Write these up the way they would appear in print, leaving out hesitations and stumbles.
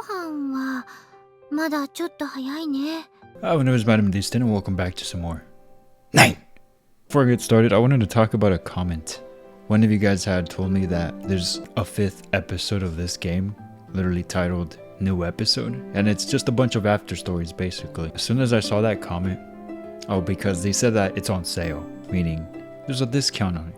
飯はまだちょっと早いね。My name is VitaminDStain and welcome back to some more. 9! Before I get started, I wanted to talk about a comment. One of you guys had told me that there's a 5th episode of this game, literally titled New Episode, and it's just a bunch of after stories basically. As soon as I saw that comment, because they said that it's on sale, meaning there's a discount on it,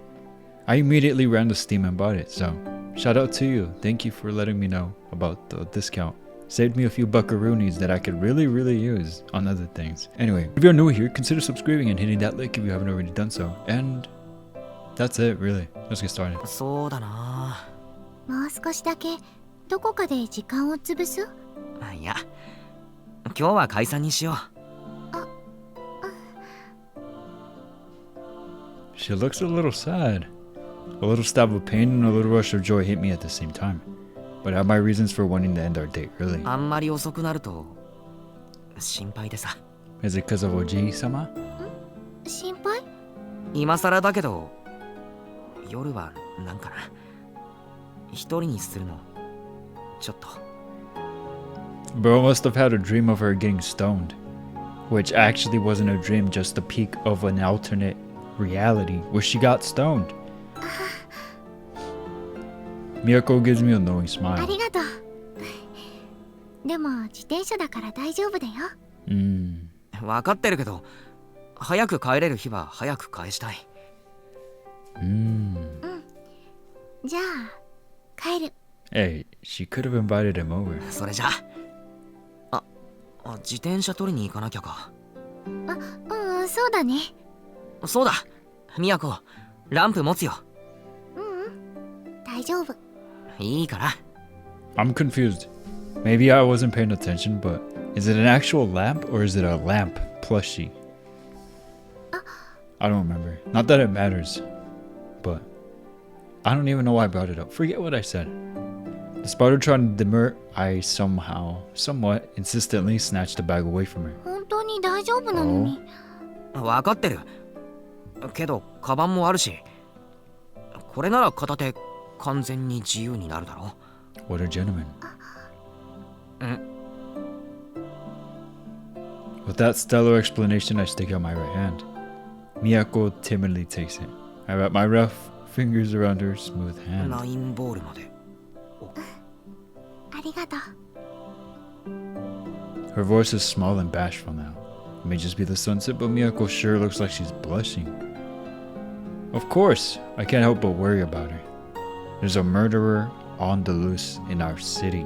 I immediately ran to Steam and bought it, so shout out to you. Thank you for letting me know about the discount. Saved me a few buckaroonies that I could really use on other things. Anyway, if you're new here, consider subscribing and hitting that link if you haven't already done so. And that's it, really. Let's get started. そうだな。もう少しだけどこかで時間を潰す？いや、今日は解散にしよう。She looks a little sad. A little stab of pain and a little rush of joy hit me at the same time. But I have my reasons for wanting to end our date, really. あんまり遅くなると心配でさ。Is it because of Oji-sama? 心配？今更だけど、夜はなんかな。一人にするのちょっと。Bro must have had a dream of her getting stoned. Which actually wasn't a dream, just a peek of an alternate reality where she got stoned. Miyako gives me a knowing あ smile. りがとう。でも自転車だから大丈夫だよ。分かってるけど、早く帰れる日は早く返したい。じゃあ帰る。Hey, she could have invited him over. それじゃあ。自転車取りに行かなきゃか。そうだね。そうだ、みやこ、ランプ持つよ。大丈夫。いいから。I'm confused. Maybe I wasn't paying attention, but is it an actual lamp or is it a lamp plushie? I don't remember. Not that it matters, but I don't even know why I brought it up. Forget what I said. Despite her trying to demur, I somewhat insistently snatched the bag away from her. 本当に大丈夫なのに。分かってる。けど、カバンもあるし、これなら片手完全に自由になるだろう。What a gentleman. With that stellar explanation, I stick out my right hand. Miyako timidly takes it. I wrap my rough fingers around her smooth hand. ナインボールまで。ありがとう。Her voice is small and bashful now. It may just be the sunset, but Miyako sure looks like she's blushing. Of course, I can't help but worry about her. There's a murderer on the loose in our city.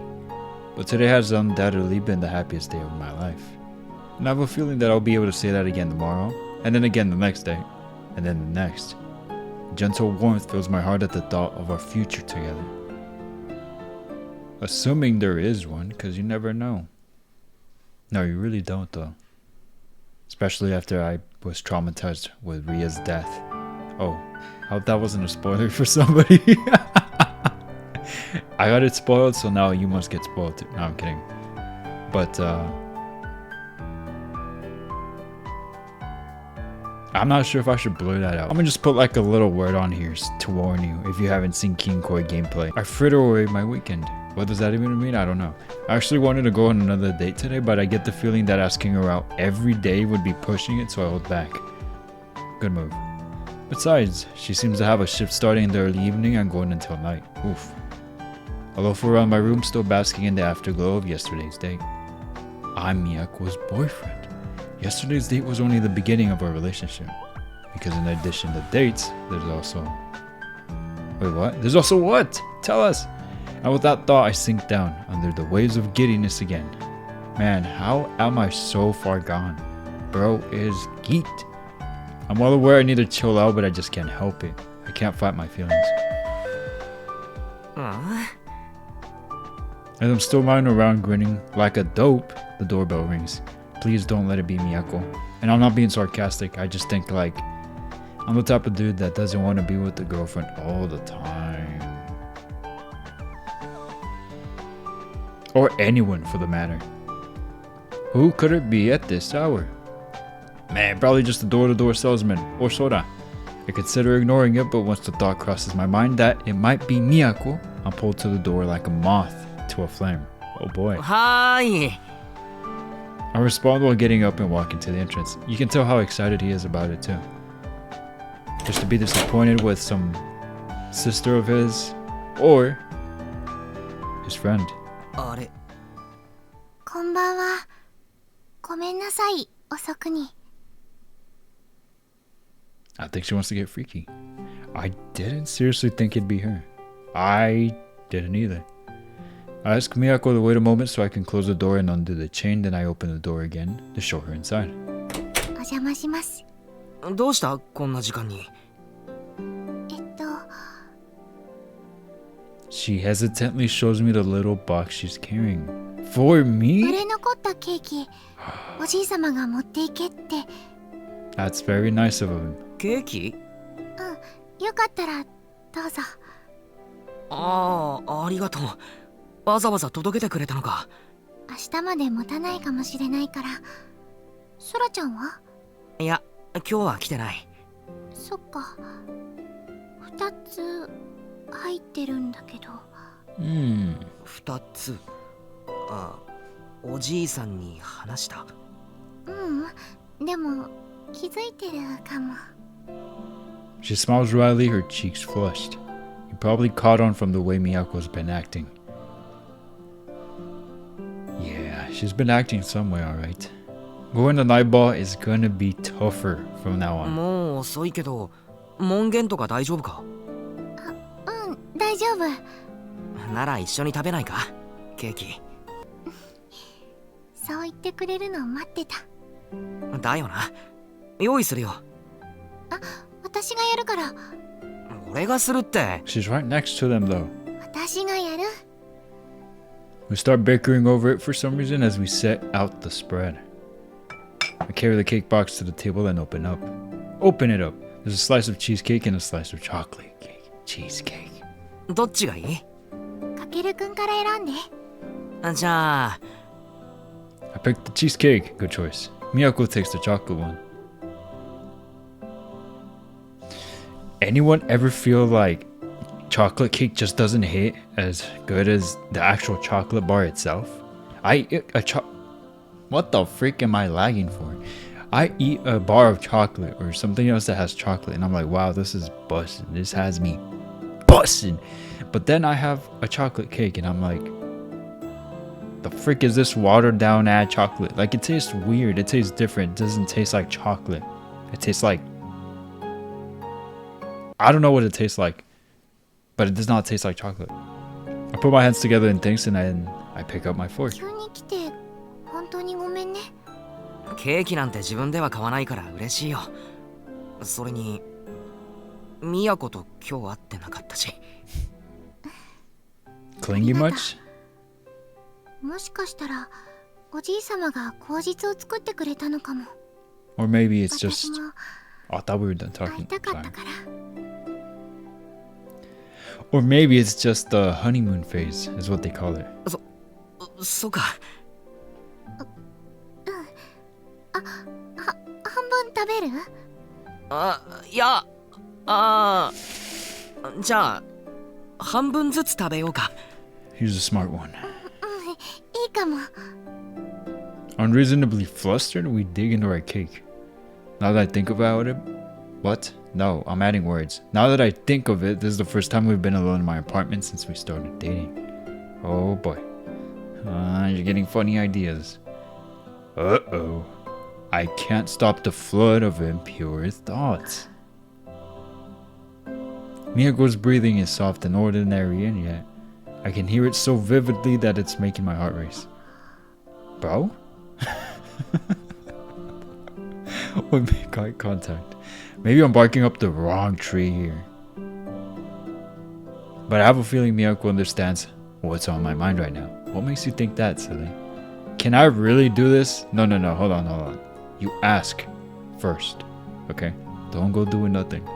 But today has undoubtedly been the happiest day of my life. And I have a feeling that I'll be able to say that again tomorrow, and then again the next day, and then the next. A gentle warmth fills my heart at the thought of our future together. Assuming there is one, because you never know. No, you really don't though. Especially after I was traumatized with Ria's death. Oh, I hope that wasn't a spoiler for somebody. I got it spoiled, so now you must get spoiled too. No, I'm kidding. But I'm not sure if I should blur that out. I'm gonna just put like a little word on here to warn you if you haven't seen King Koi gameplay. I frittered away my weekend. What does that even mean? I don't know. I actually wanted to go on another date today, but I get the feeling that asking her out every day would be pushing it, so I hold back. Good move. Besides, she seems to have a shift starting in the early evening and going until night. Oof. I loaf around my room, still basking in the afterglow of yesterday's date. I'm Miyako's boyfriend. Yesterday's date was only the beginning of our relationship. Because in addition to dates, there's also... Wait, what? There's also what? Tell us! And with that thought, I sink down under the waves of giddiness again. Man, how am I so far gone? Bro is geeked. I'm well aware I need to chill out, but I just can't help it. I can't fight my feelings. As I'm still lying around grinning like a dope, the doorbell rings. Please don't let it be Miyako. And I'm not being sarcastic, I just think like, I'm the type of dude that doesn't want to be with the girlfriend all the time. Or anyone for the matter. Who could it be at this hour? Man, probably just a door-to-door salesman, or Sora. I consider ignoring it, but once the thought crosses my mind that it might be Miyako, I'm pulled to the door like a moth to a flame. Oh boy. はーい。 I respond while getting up and walking to the entrance. You can tell how excited he is about it too. Just to be disappointed with some sister of his or his friend. あれ、こんばんは。ごめんなさい、遅くに。I think she wants to get freaky. I didn't seriously think it'd be her. I didn't either. I ask Miyako to wait a moment so I can close the door and undo the chain, then I open the door again to show her inside. お邪魔します。どうしたこんな時間に。She hesitantly shows me the little box she's carrying. For 売 me? れ残ったケーキ、おじいさまが持っていけって。 That's very nice of him. ケーキ？よかったらどうぞ。ああ、ありがとう。わざわざ届けてくれたのか。明日まで持たないかもしれないから。ソラちゃんは？いや、今日は来てない。そっか。2つ入ってるんだけど。Hmm. 2つ。あ、おじいさんに話した。でも気づいてるかも。 She smiles wryly, her cheeks flushed. You probably caught on from the way Miyako's been acting. Yeah, she's been acting some way, alright. Going to Nightball is gonna be tougher from now on. もう遅いけど、門限とか大丈夫か？大丈夫。なら一緒に食べないか？ケーキ。そう言ってくれるのを待ってた。だよな。用意するよ。私がやるから。俺がするって。She's right next to them though. 私がやる。 We start bickering over it for some reason as we set out the spread. I carry the cake box to the table and open up. Open it up. There's a slice of cheesecake and a slice of chocolate cake. Cheesecake. どっちがいい？かけるくんから選んで。じゃあ、 I picked the cheesecake. Good choice. Miyako takes the chocolate one. Anyone ever feel like chocolate cake just doesn't hit as good as the actual chocolate bar itself? I eat a What the freak am I lagging for? I eat a bar of chocolate or something else that has chocolate and I'm like, wow, this is busting. This has me busting. But then I have a chocolate cake and I'm like, the frick is this watered down add chocolate? Like it tastes weird. It tastes different. It doesn't taste like chocolate. It tastes like, I don't know what it tastes like, but it does not taste like chocolate. I put my hands together in thanks and then I pick up my fork. 急に来て本当にごめんね。ケーキなんて自分では買わないから嬉しいよ。それに、ミヤコと今日会ってなかったし。Clingy much? もしかしたらおじいさまが口実を作ってくれたのかも。 Or maybe it's 私 just... も I thought we were done 会 talking. いたかった Sorry. から。 Or maybe it's just the honeymoon phase, is what they call it. そうか。半分食べる？いや、じゃあ、半分ずつ食べようか。 Here's a smart one. いいかも。 Unreasonably flustered, we dig into our cake. Now that I think about it... What? No, I'm adding words. Now that I think of it, this is the first time we've been alone in my apartment since we started dating. Oh boy. You're getting funny ideas. Uh-oh. I can't stop the flood of impure thoughts. Miyako's breathing is soft and ordinary, and yet I can hear it so vividly that it's making my heart race. Bro? We make eye contact. Maybe I'm barking up the wrong tree here. But I have a feeling Miyako understands what's on my mind right now. What makes you think that, silly? Can I really do this? No, hold on. You ask first, okay? Don't go doing nothing.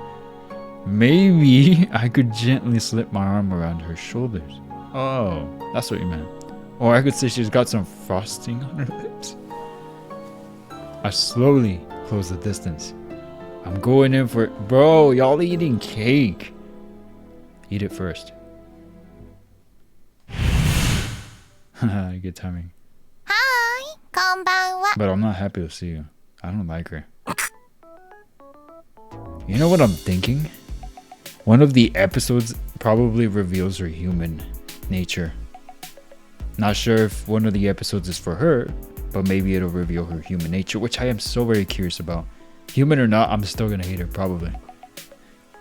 Maybe I could gently slip my arm around her shoulders. Oh, that's what you meant. Or I could say she's got some frosting on her lips. I slowly close the distance. I'm going in for it. Bro, y'all eating cake. Eat it first. Good timing. こんばんは。 But I'm not happy to see you. I don't like her. You know what I'm thinking? One of the episodes probably reveals her human nature. Not sure if one of the episodes is for her, but maybe it'll reveal her human nature, which I am so very curious about. Human or not, I'm still gonna hate her, probably.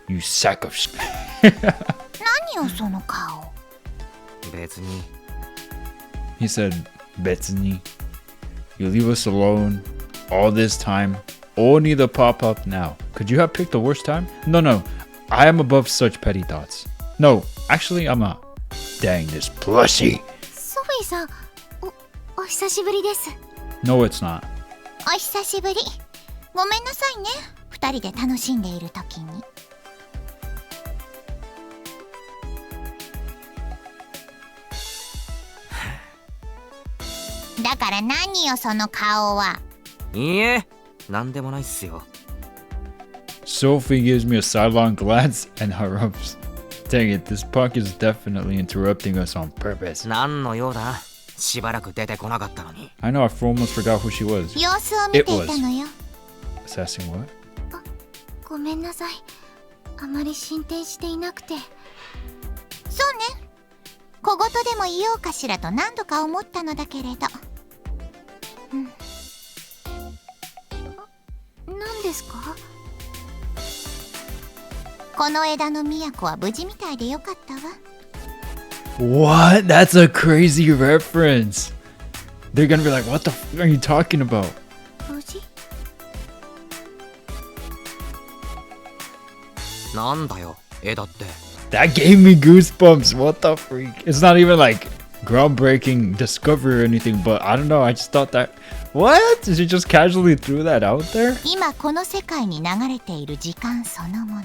You sack of shit. 何よその顔。別に He said, Betsuni, you leave us alone all this time, only to pop up now. Could you have picked the worst time? No, I am above such petty thoughts. No, actually, I'm not. Dang, this plushie. ソフィーさん、お久しぶりです。 No, it's not. お久しぶり。ごめんなさいね。二人で楽しんでいる時に。だから何よその顔は。いいえなんでもないっすよ Sophie gives me a sidelong glance and interrupts. Dang it, this punk is definitely interrupting us on purpose. 何の用だしばらく出てこなかったのに I know, I almost forgot who she was. 様子を見ていたのよ。 Assessing what? ごめんなさい。あまり進展していなくて。そうね。小言でも言おうかしらと何度か思ったのだけれど。何ですか？この枝の都は無事みたいでよかったわ。 What? That's a crazy reference. They're gonna be like, what the f are you talking about? 無事？なんだよ枝って That gave me goosebumps. What the freak? It's not even like groundbreaking discovery or anything, but I don't know. I just thought that. What? Did you just casually threw that out there? 今この世界に流れている時間そのもの。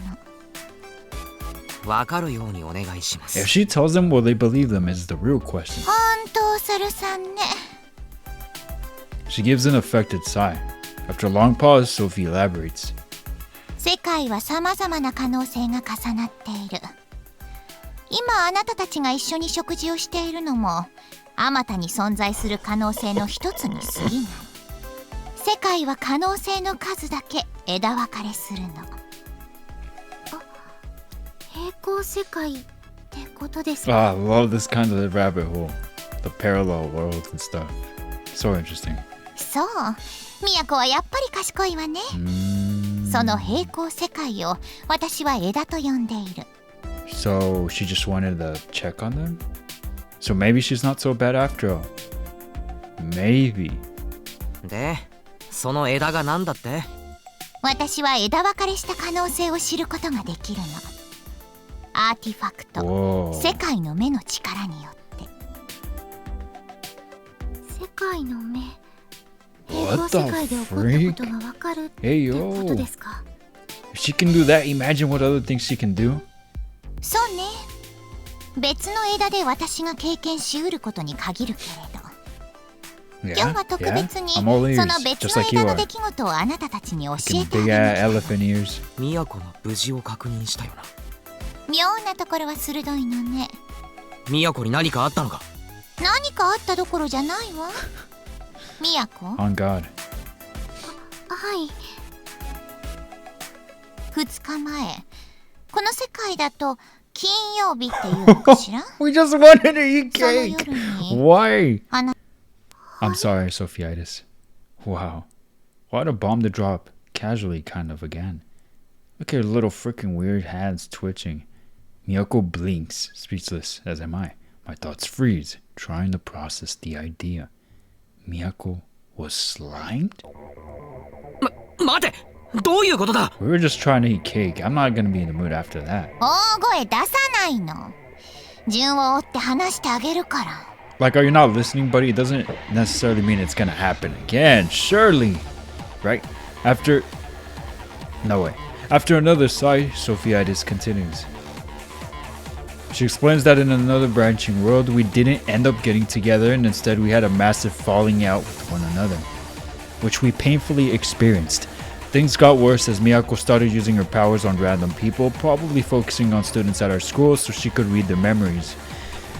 わかるようにお願いしま If す she tells them, will they believe them? Is the real question. 本当お猿さんね。 She gives an affected sigh. After a long pause, Sophie elaborates. 世界は様々な可能性が重なっている。今あなたたちが一緒に食事をしているのもあまたに存在する可能性の一つに過ぎない。世界は可能性の数だけ枝分かれするの。平行世界ってことですか？ Ah, I love this kind of rabbit hole. The parallel worlds and stuff. So interesting. そう、都はやっぱり賢いわね。その平行世界を私は枝と呼んでいる。 So she just wanted to check on them? So maybe she's not so bad after all. Maybe. でその枝が何だって私は枝分かれした可能性を知ることができるの。アーティファクト、 Whoa. 世界の目の力によって。世界の目、平行 What 世 the 界で起こったこ freak? とがわかるって Hey こと yo. ですか？ If she can do that, imagine what other things she can do. そうね。別の枝で私が経験しうることに限るけれど。 Yeah, 今日は特 yeah. 別に I'm all そ ears, の別 just の like you 枝の are. 出来事をあなたたちに教 Fucking えて big あげ ass る。 elephant ears. 都の無事を確認したよな妙なところは鋭いのね。都に何かあったのか何かあったどころじゃないわ。都？ On God. はい。2日前、この世界だと金曜日っていうのかしら？ We just wanted to eat その cake. 夜に Why? あな I'm sorry, Sophiitis. Wow. What a bomb to drop. Casually, kind of again. Look at her little freaking weird hands twitching. Miyako blinks, speechless, as am I. My thoughts freeze, trying to process the idea. Miyako was slimed? 待てどういうことだ We were just trying to eat cake. I'm not gonna be in the mood after that. 大声出さないの。順を追って話してあげるから。 Like, are you not listening, buddy? It doesn't necessarily mean it's gonna happen again. Surely. Right? After... No way. After another sigh, Sophiitis continues. She explains that in another branching world, we didn't end up getting together and instead we had a massive falling out with one another, which we painfully experienced. Things got worse as Miyako started using her powers on random people, probably focusing on students at our school so she could read their memories.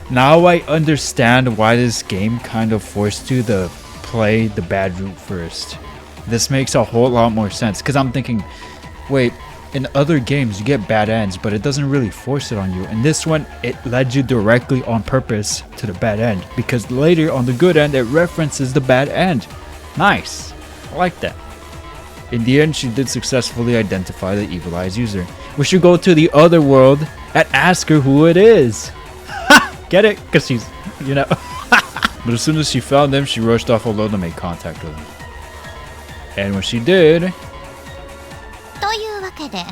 Now I understand why this game kind of forced you to play the bad route first. This makes a whole lot more sense, because I'm thinking, wait, in other games you get bad ends, but it doesn't really force it on you. In this one, it led you directly on purpose to the bad end, because later on the good end, it references the bad end. Nice. I like that. In the end, she did successfully identify the Evil Eye's user. We should go to the other world and ask her who it is. Get it? Because she's, you know. But as soon as she found them, she rushed off alone to make contact with them. And when she did... というわけで、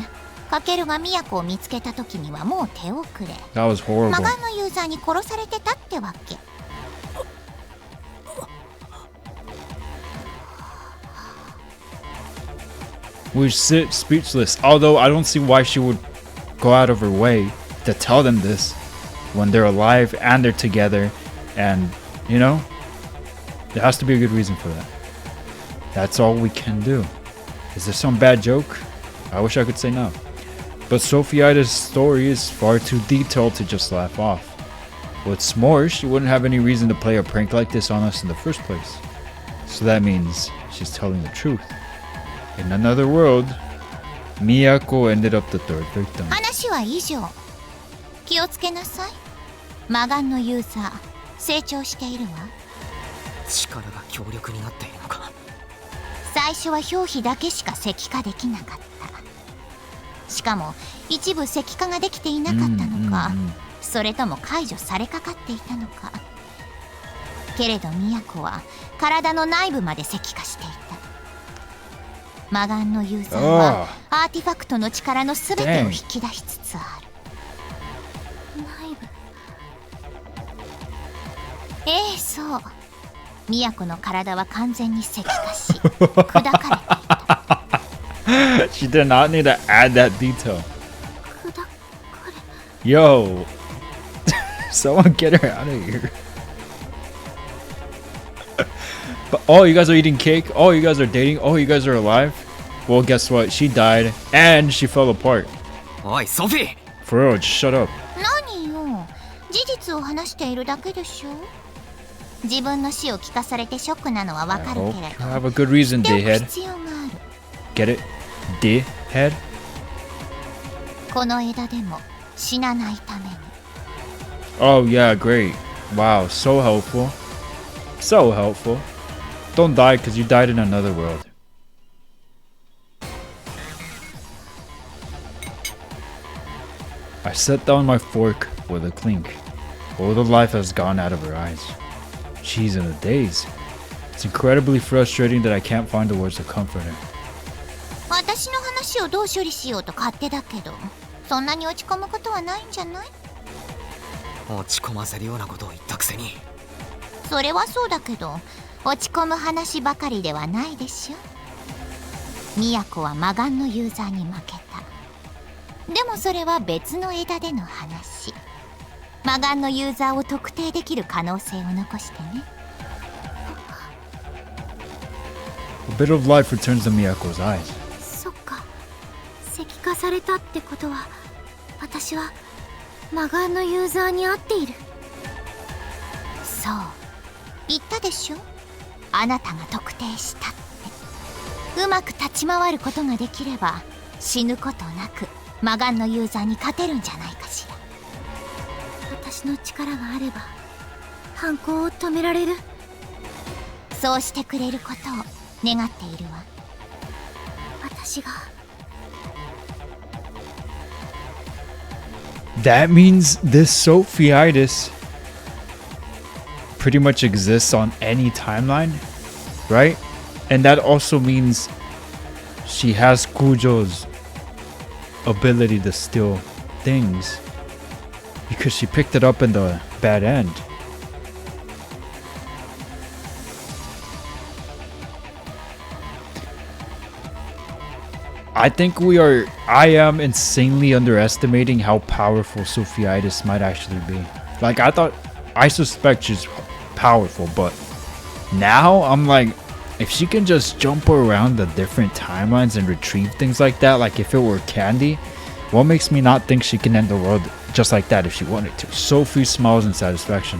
カケルがミヤコを見つけた時にはもう手遅れ。 That was horrible. マガンのユーザーに殺されてたってわけ。We sit speechless, although I don't see why she would go out of her way to tell them this when they're alive and they're together, and, you know, there has to be a good reason for that. That's all we can do. Is there some bad joke? I wish I could say no. But Sophia's story is far too detailed to just laugh off. What's more, she wouldn't have any reason to play a prank like this on us in the first place. So that means she's telling the truth. In another world, Miyako ended up the third victim. 話は以上。気をつけなさい。マガンのユーザー、成長しているわ。力が強力になっているのか。最初は表皮だけしか石化できなかった。しかも一部石化ができていなかったのか、それとも解除されかかっていたのか。けれどミヤコは体の内部まで石化していた。マガンのユーザーはアーティファクトの力のすべてを引き出しつつある。内部。ええ、そう。ミヤコの体は完全に石化し、砕かれていた。She did not need to add that detail. 砕かれ。 Yo, someone get her out of here. But oh, you guys are eating cake. Oh, you guys are dating. Oh, you guys are alive. Well, guess what? She died and she fell apart. おい、ソフィー For real, just shut up. 何よ、事実を話しているだけでしょ。自分の死を聞かされてショックなのはわか I る hope けれ you ど、 have a good reason, でも dickhead. 必要がある。 Get it? Dickhead? この枝でも死なないために。 Oh, yeah, great. Wow, so helpful. So helpful. Don't die because you died in another world. I set down my fork with a clink. All the life has gone out of her eyes. She's in a daze. It's incredibly frustrating that I can't find the words to comfort her. 私の話をどう処理しようと勝手だけど、そんなに落ち込むことはないんじゃない？落ち込ませるようなことを言ったくせに。それはそうだけど、落ち込む話ばかりではないでしょ。ミヤコはマガンのユーザーに負けた。でもそれは別の枝での話。マガンのユーザーを特定できる可能性を残してね。A bit of life returns to Miyako's eyes. そっか、石化されたってことは、私はマガンのユーザーに合っている。そう、言ったでしょ。あなたが特定したって。うまく立ち回ることができれば、死ぬことなくマガンのユーザーに勝てるんじゃないかしら。私の力があれば犯行を止められる。そうしてくれることを願っているわ。私が。 That means this Sophiitis pretty much exists on any timeline, right? And that also means she has Kujo's ability to steal things because she picked it up in the bad end. I think I am insanely underestimating how powerful Sophiitis might actually be. Like, I suspect she's powerful, but now I'm like, if she can just jump around the different timelines and retrieve things like that, like if it were candy, what makes me not think she can end the world just like that if she wanted to. Sophie smiles in satisfaction.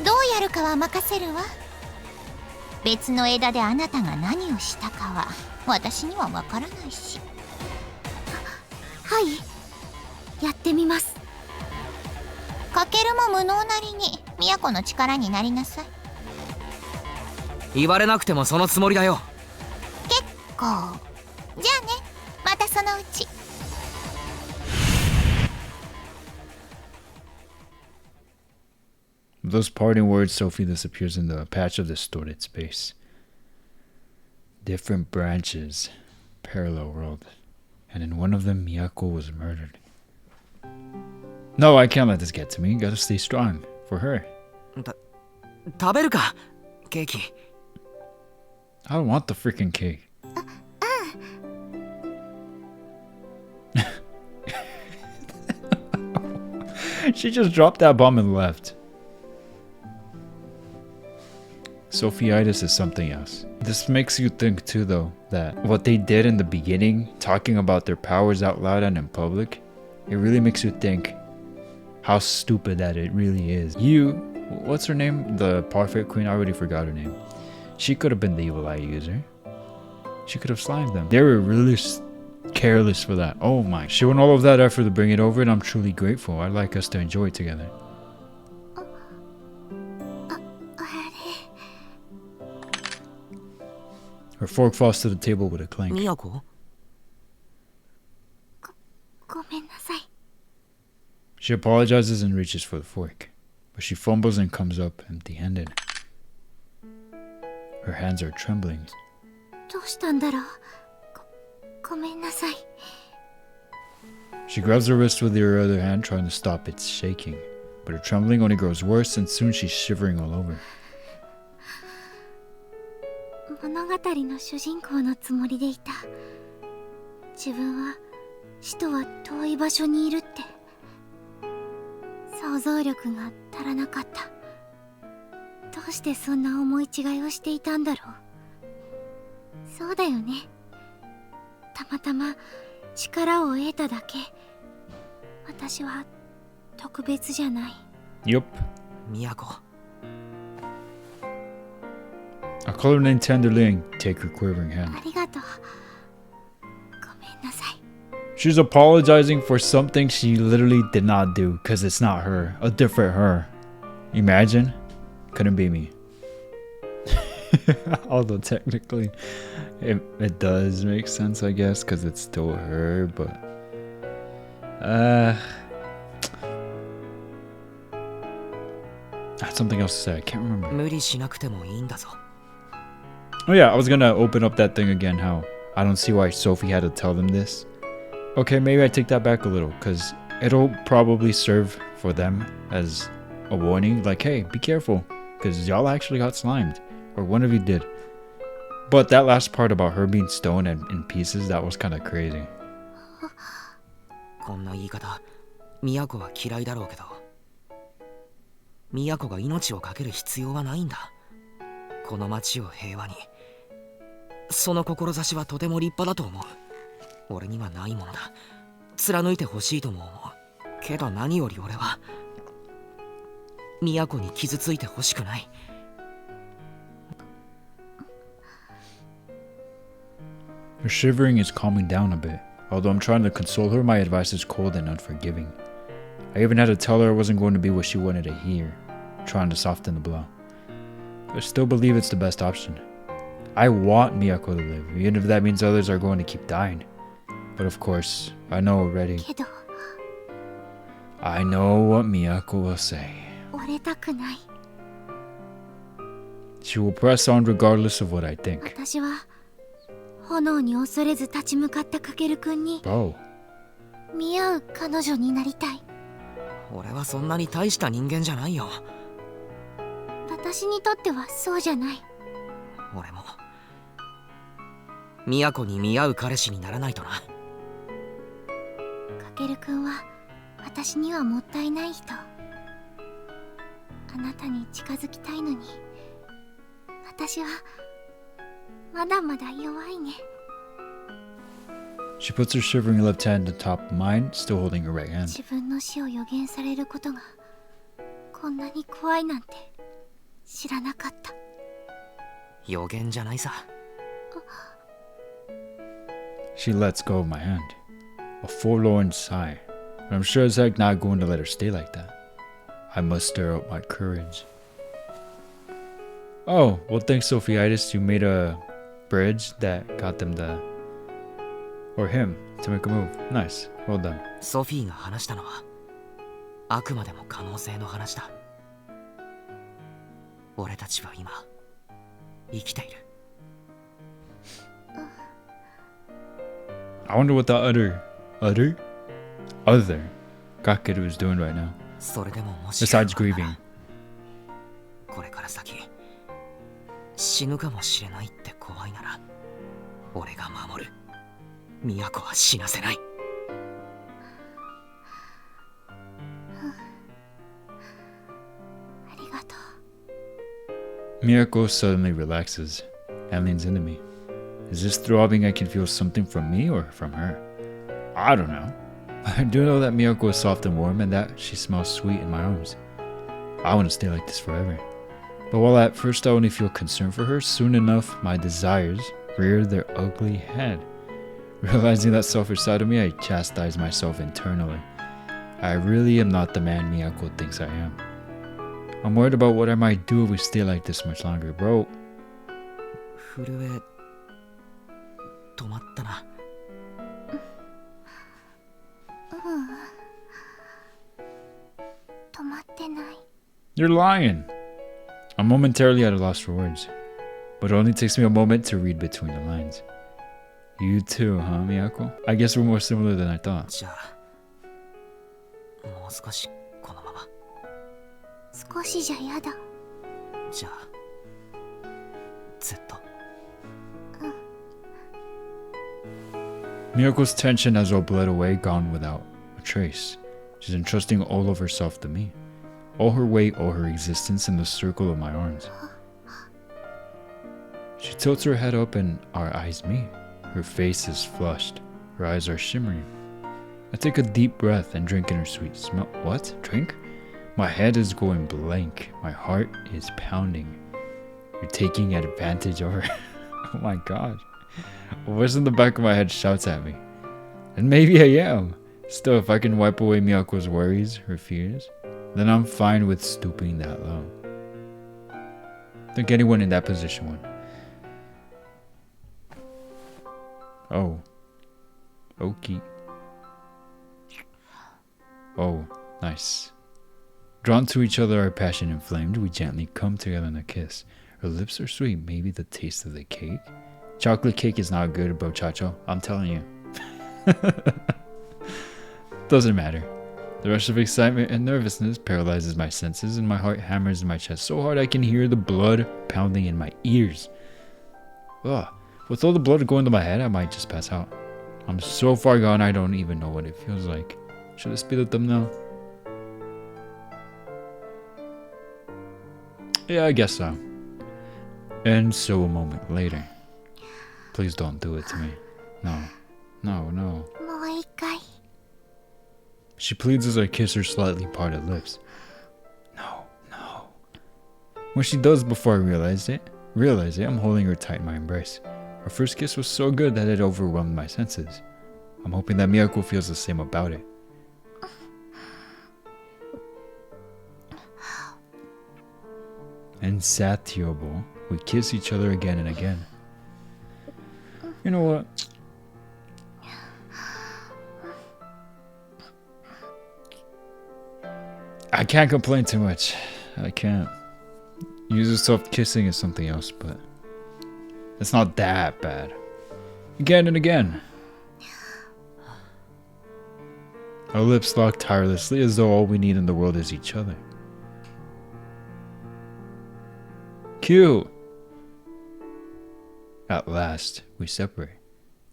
どうやるかは任せるわ。別の枝であなたが何をしたかは私にはわからないし。はい、やってみます。かけるも無能なりに都の力になりなさい。言われなくてもそのつもりだよ。結構。じゃあね、またそのうち。With those parting words, Sophie disappears in the patch of distorted space. Different branches, parallel world, and in one of them, Miyako was murdered. No, I can't let this get to me. Gotta stay strong for her. 食べるか、ケーキ。I don't want the freaking cake. She just dropped that bomb and left. Sophiitis is something else. This makes you think too though, that what they did in the beginning, talking about their powers out loud and in public, it really makes you think how stupid that it really is. What's her name? The Perfect Queen, I already forgot her name. She could have been the evil eye user. She could have slimed them. They were really careless for that. Oh my. She went all of that effort to bring it over and I'm truly grateful. I'd like us to enjoy it together. Her fork falls to the table with a clink. Miyako? ごめんなさい。 She apologizes and reaches for the fork, but she fumbles and comes up empty-handed. Her hands are trembling. どうしたんだろう。ごめんなさい。 She grabs her wrist with her other hand, trying to stop its shaking, but her trembling only grows worse and soon she's shivering all over. 物語の主人公のつもりでいた。自分は死とは遠い場所にいるって。想像力が足らなかった。どうしてそんな思い違いをしていたんだろう。そうだよね。たまたま力を得ただけ。私は特別じゃない。Yup. Miyako. I call her name tenderly and take her quivering hand. ありがとう。ごめんなさい。 She's apologizing for something she literally did not do because it's not her, a different her. Imagine? Couldn't be me. Although technically it does make sense, I guess, because it's still her, but I had something else to say. I can't remember. 無理しなくてもいいんだぞ。 Oh yeah, I was gonna open up that thing again, how I don't see why Sophie had to tell them this. Okay, maybe I take that back a little, because it'll probably serve for them as a warning, like, hey, be careful, because y'all actually got slimed, or one of you did. But that last part about her being stoned and in pieces, that was kind of crazy. こんな言い方、都は嫌いだろうけど、都が命を懸ける必要はないんだ。この町を平和に。その志はとても立派だと思う。俺にはないものだ。貫いてほしいとも思う。けど何より俺は都に傷ついてほしくない。Her shivering is calming down a bit. Although I'm trying to console her, my advice is cold and unforgiving. I even had to tell her it wasn't going to be what she wanted to hear, trying to soften the blow. I still believe it's the best option. I want Miyako to live, even if that means others are going to keep dying. But of course, I know already. けど、 I know what Miyako will say. 折れたくない。 She will press on regardless of what I think. 私は炎に恐れず立ち向かったかけるくんに Bro. 見合う彼女になりたい。俺はそんなに大した人間じゃないよ。私にとってはそうじゃない。俺も都に見合う彼氏にならないとな。かけるくんは私にはもったいない人。あなたに近づきたいのに、私はまだまだ弱いね。She puts her shivering left hand on top of mine, still holding her right hand. 自分の死を予言されることがこんなに怖いなんて知らなかった。予言じゃないさ。She lets go of my hand. A forlorn sigh. But I'm sure as heck not going to let her stay like that. I must stir up my courage. Oh, well thanks Sophiitis, you made a bridge that got them the... or him, to make a move. Nice, well done. ソフィーが話したのはあくまでも可能性の話だ。俺たちは今生きている。I wonder what the other Kakeru is doing right now. それでももし Besides grieving. これから先死ぬかもしれないって怖いなら俺が守る。都は死なせない。ありがとう。 Miyako suddenly relaxes and leans into me. Is this throbbing I can feel something from me or from her? I don't know. I do know that Miyako is soft and warm and that she smells sweet in my arms. I want to stay like this forever. But while at first I only feel concern for her, soon enough my desires rear their ugly head. Realizing that selfish side of me, I chastise myself internally. I really am not the man Miyako thinks I am. I'm worried about what I might do if we stay like this much longer, bro. 震え止まったな。止まってない。 You're lying. I'm momentarily at a loss for words, but it only takes me a moment to read between the lines. You too, huh, Miyako? I guess we're more similar than I thought. じゃあもう少しこのまま。少しじゃやだ。じゃあずっと。Miyako's tension has all bled away, gone without a trace. She's entrusting all of herself to me. All her weight, all her existence in the circle of my arms. She tilts her head up and our eyes meet. Her face is flushed. Her eyes are shimmering. I take a deep breath and drink in her sweet smell. What? Drink? My head is going blank. My heart is pounding. You're taking advantage of her. Oh my god. A voice in the back of my head shouts at me. And maybe I am. Still, if I can wipe away Miyako's worries, her fears, then I'm fine with stooping that low. I think anyone in that position would. Oh. Okie. Oh, nice. Drawn to each other, our passion inflamed, we gently come together in a kiss. Her lips are sweet, maybe the taste of the cake? Chocolate cake is not good, Bochacho. I'm telling you. Doesn't matter. The rush of excitement and nervousness paralyzes my senses and my heart hammers in my chest so hard I can hear the blood pounding in my ears. Ugh. With all the blood going to my head, I might just pass out. I'm so far gone I don't even know what it feels like. Should I speed up them now? Yeah, I guess so. And so a moment later. Please don't do it to me. No. No, no. もう一回。 She pleads as I kiss her slightly parted lips. No, no. When she does before I realize it, I'm holding her tight in my embrace. Our first kiss was so good that it overwhelmed my senses. I'm hoping that Miyako feels the same about it. Insatiable, we kiss each other again and again. You know what? I can't complain too much. I can't. User soft kissing is something else, but it's not that bad. Again and again. Our lips lock tirelessly as though all we need in the world is each other. Cute! At last, we separate.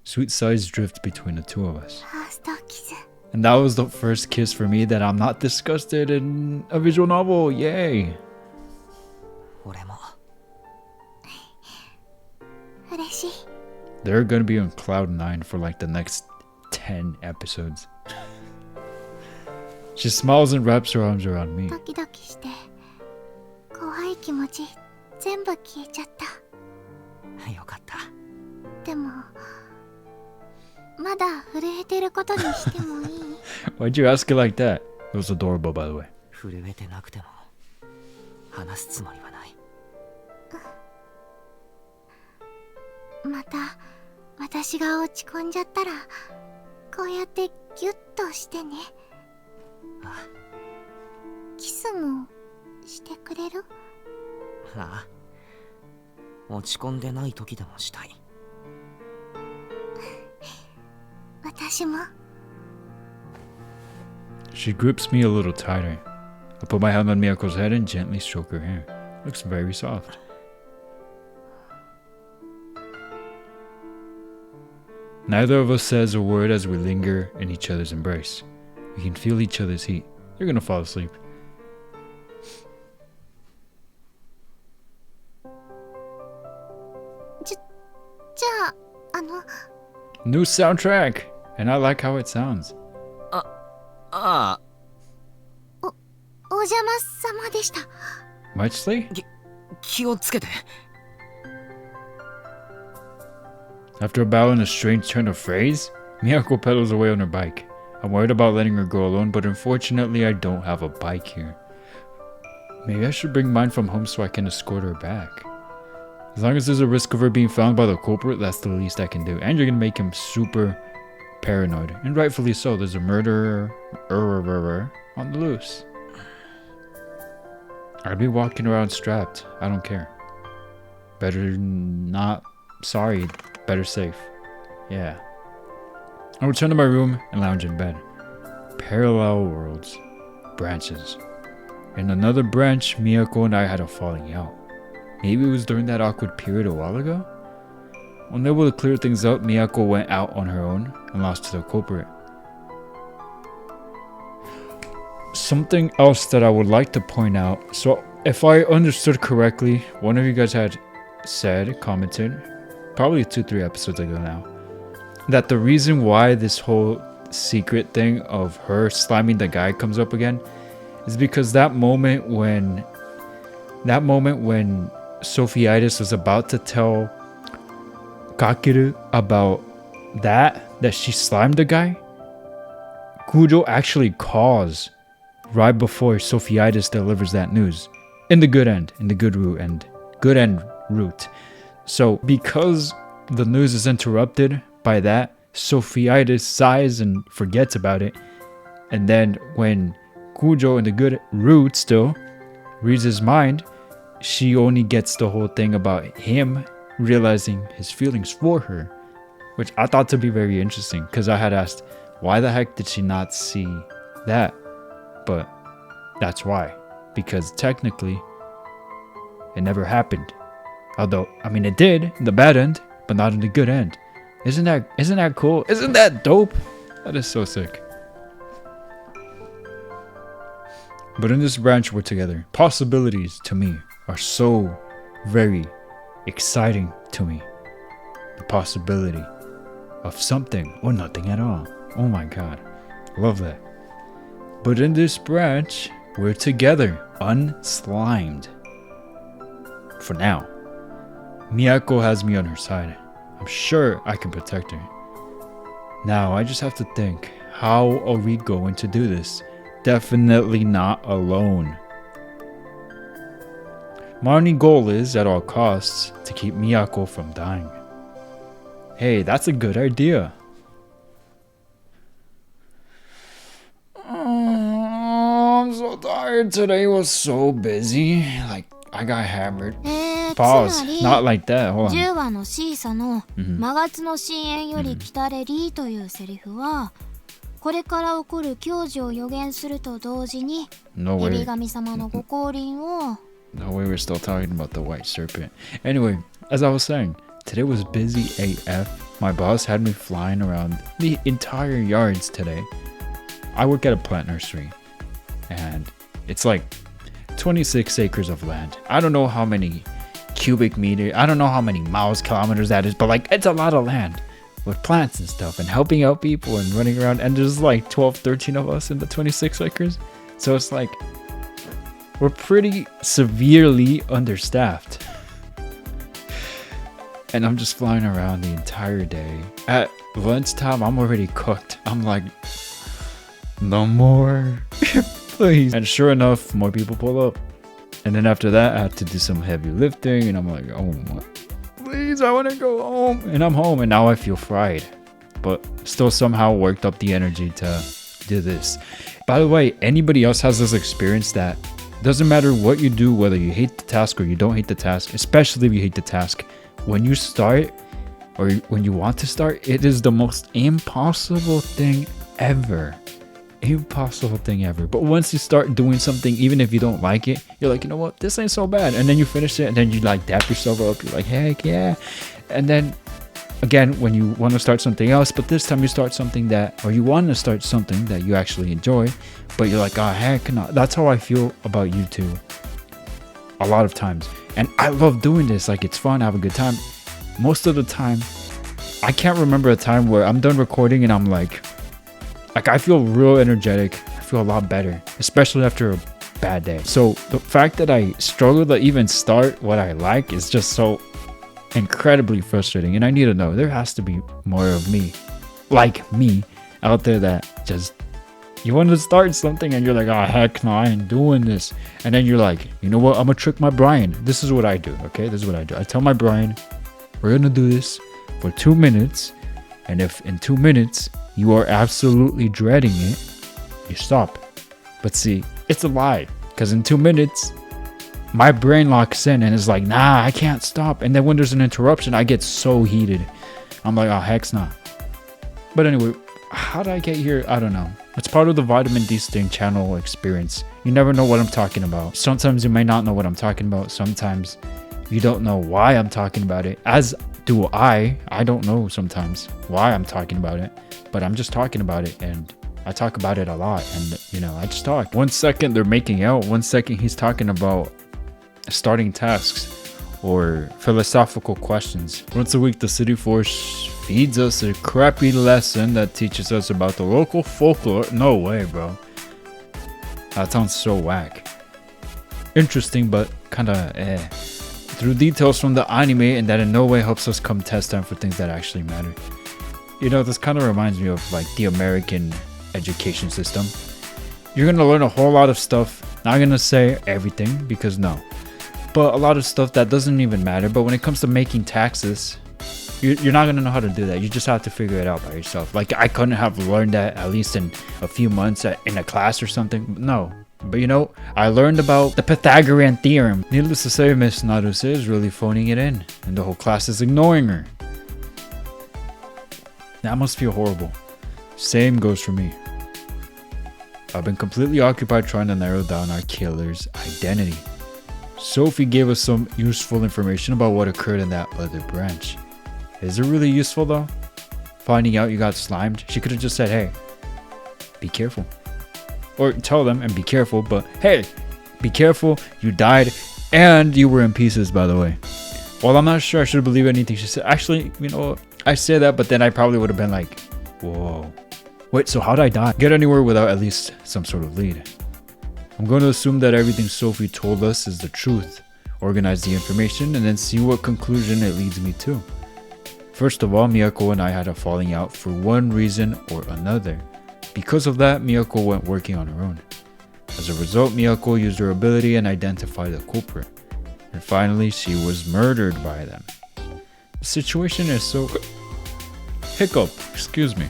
Sweet sighs drift between the two of us. ファーストキス。 And that was the first kiss for me that I'm not disgusted in a visual novel. Yay! 俺も。嬉しい。 They're gonna be on cloud 9 for like the next 10 episodes. She smiles and wraps her arms around me. ドキドキして怖い気持ち全部消えちゃった。よかった。でもまだ震えてることにしてもいい？ Why'd you ask it like that? It was adorable, by the way. 震えてなくても話すつもりはない。また私が落ち込んじゃったらこうやってギュッとしてね。あキスもしてくれる？あ、落ち込んでない時でもしたい。私も。 She grips me a little tighter. I put my hand on Miyako's head and gently stroke her hair. Looks very soft. Neither of us says a word as we linger in each other's embrace. We can feel each other's heat. You're gonna fall asleep. New soundtrack! And I like how it sounds. ああ、お邪魔様でした。 Muchly? 気をつけて。 After a bow and a strange turn of phrase, Miyako pedals away on her bike. I'm worried about letting her go alone, but unfortunately I don't have a bike here. Maybe I should bring mine from home so I can escort her back. As long as there's a risk of her being found by the culprit, that's the least I can do. And you're gonna make him super paranoid. And rightfully so, there's a murderer on the loose. I'd be walking around strapped. I don't care. Better not... Sorry. Better safe. Yeah. I return to my room and lounge in bed. Parallel worlds. Branches. In another branch, Miyako and I had a falling out. Maybe it was during that awkward period a while ago? Unable to clear things up, Miyako went out on her own and lost to the culprit. Something else that I would like to point out. So, if I understood correctly, one of you guys had commented, probably 2-3 episodes ago now, that the reason why this whole secret thing of her slamming the guy comes up again is because that moment when Sophiitis was about to tell Kakeru about that she slimed the guy, Kujo actually calls right before Sophiitis delivers that news. In the good end, in the good end route. So because the news is interrupted by that, Sophiitis sighs and forgets about it. And then when Kujo in the good route still reads his mind, she only gets the whole thing about him realizing his feelings for her, which I thought to be very interesting because I had asked, why the heck did she not see that? But that's why, because technically it never happened. Although, I mean, it did in the bad end, but not in the good end. Isn't that cool? Isn't that dope? That is so sick. But in this branch, we're together. Possibilities to me are so very exciting to me. The possibility of something or nothing at all. Oh my god. Love that. But in this branch, we're together. Unslimed. For now. Miyako has me on her side. I'm sure I can protect her. Now, I just have to think, how are we going to do this? Definitely not alone. My only goal is, at all costs, to keep Miyako from dying. Hey, that's a good idea. I'm so tired. Today was so busy. Like, I got hammered. Pause. Not like that. Hold on. 10話のシーサの真夏の深淵より来たれりというセリフは、これから起こる凶事を予言すると同時に、蛇神様のご降臨を。No way, we're still talking about the white serpent. Anyway, as I was saying, today was busy AF. My boss had me flying around the entire yards today. I work at a plant nursery, and it's like 26 acres of land. I don't know how many cubic meters, I don't know how many miles, kilometers that is, but like it's a lot of land. with plants and stuff and helping out people and running around. And there's like 12, 13 of us in the 26 acres. So it's like we're pretty severely understaffed. And I'm just flying around the entire day. At lunchtime, I'm already cooked. I'm like, no more, please. And sure enough, more people pull up. And then after that, I had to do some heavy lifting. And I'm like, oh my, please, I want to go home. And I'm home. And now I feel fried. But still somehow worked up the energy to do this. By the way, anybody else has this experience that doesn't matter what you do, whether you hate the task or you don't hate the task, especially if you hate the task, when you start or when you want to start, it is the most impossible thing ever. Impossible thing ever. But once you start doing something, even if you don't like it, you're like, you know what, this ain't so bad. And then you finish it and then you like dap yourself up. You're like, heck yeah. And then again, when you want to start something else, but this time you start something that, or you want to start something that you actually enjoy, but you're like, oh heck no. That's how I feel about YouTube a lot of times. And I love doing this. Like, it's fun, I have a good time. Most of the time, I can't remember a time where I'm done recording and I'm like I feel real energetic. I feel a lot better, especially after a bad day. So the fact that I struggle to even start what I like is just so incredibly frustrating. And I need to know, there has to be more of me, like me, out there that just, you want to start something and you're like, oh heck no, I ain't doing this. And then you're like, you know what, I'm gonna trick my brain. This is what I do, okay? This is what I do. I tell my brain, we're gonna do this for 2 minutes. And if in 2 minutes you are absolutely dreading it, you stop. But see, it's a lie, because in 2 minutes my brain locks in and is like, nah, I can't stop. And then when there's an interruption, I get so heated. I'm like, oh heck's not. But anyway, how did I get here? I don't know. It's part of the VitaminDStain channel experience. You never know what I'm talking about. Sometimes you may not know what I'm talking about. Sometimes you don't know why I'm talking about it. As do I. I don't know sometimes why I'm talking about it, but I'm just talking about it, and I talk about it a lot. And you know, I just talk. 1 second they're making out, 1 second he's talking about starting tasks or philosophical questions. Once a week, the City Force feeds us a crappy lesson that teaches us about the local folklore. No way, bro. That sounds so whack. Interesting, but kinda through details from the anime, and that in no way helps us come test time for things that actually matter. You know, this kind of reminds me of like the American education system. You're gonna learn a whole lot of stuff. Not gonna say everything, because no, but a lot of stuff that doesn't even matter. But when it comes to making taxes, you're not gonna know how to do that. You just have to figure it out by yourself. Like, I couldn't have learned that at least in a few months in a class or something. No. But you know, I learned about the Pythagorean theorem. Needless to say, Miss Naruse is really phoning it in, and the whole class is ignoring her. That must feel horrible. Same goes for me. I've been completely occupied trying to narrow down our killer's identity. Sophie gave us some useful information about what occurred in that other branch. Is it really useful though? Finding out you got slimed? She could have just said, hey, be careful. Or tell them and be careful, but hey, be careful, you died and you were in pieces, by the way. Well, I'm not sure I should believe anything she said. Actually, you know what? I say that, but then I probably would have been like, whoa. Wait, so how did I die? Get anywhere without at least some sort of lead. I'm going to assume that everything Sophie told us is the truth. Organize the information and then see what conclusion it leads me to. First of all, Miyako and I had a falling out for one reason or another. Because of that, Miyako went working on her own. As a result, Miyako used her ability and identified the culprit. And finally, she was murdered by them. The situation is so... excuse me.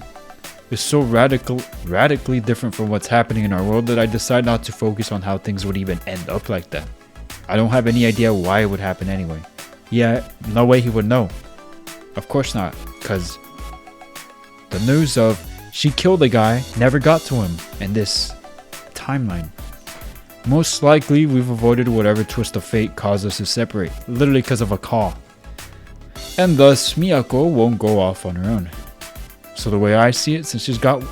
Is so radically different from what's happening in our world that I decide not to focus on how things would even end up like that. I don't have any idea why it would happen anyway. Yeah, no way he would know. Of course not, because the news of she killed a guy never got to him in this timeline. Most likely, we've avoided whatever twist of fate caused us to separate, literally because of a call. And thus, Miyako won't go off on her own. So the way I see it, since she's got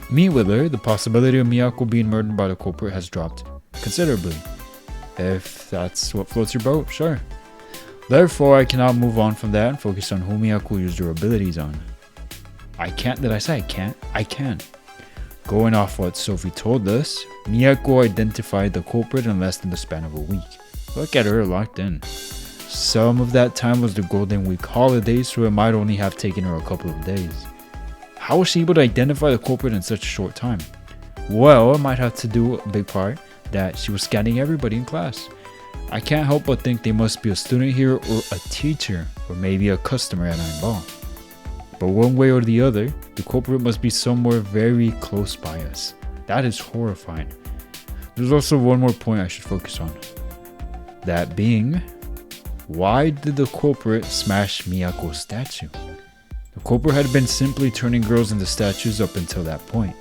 me with her, the possibility of Miyako being murdered by the culprit has dropped considerably. If that's what floats your boat, sure. Therefore, I cannot move on from that and focus on who Miyako used her abilities on. I can't. Did I say I can't? I can. Going off what Sophie told us, Miyako identified the culprit in less than the span of a week. Look at her locked in. Some of that time was the Golden Week holiday, so it might only have taken her a couple of days. How was she able to identify the culprit in such a short time? Well, it might have to do a big part that she was scanning everybody in class. I can't help but think they must be a student here or a teacher or maybe a customer at Nine Ball. But one way or the other, the culprit must be somewhere very close by us. That is horrifying. There's also one more point I should focus on. That being, why did the culprit smash Miyako's statue? The culprit had been simply turning girls into statues up until that point.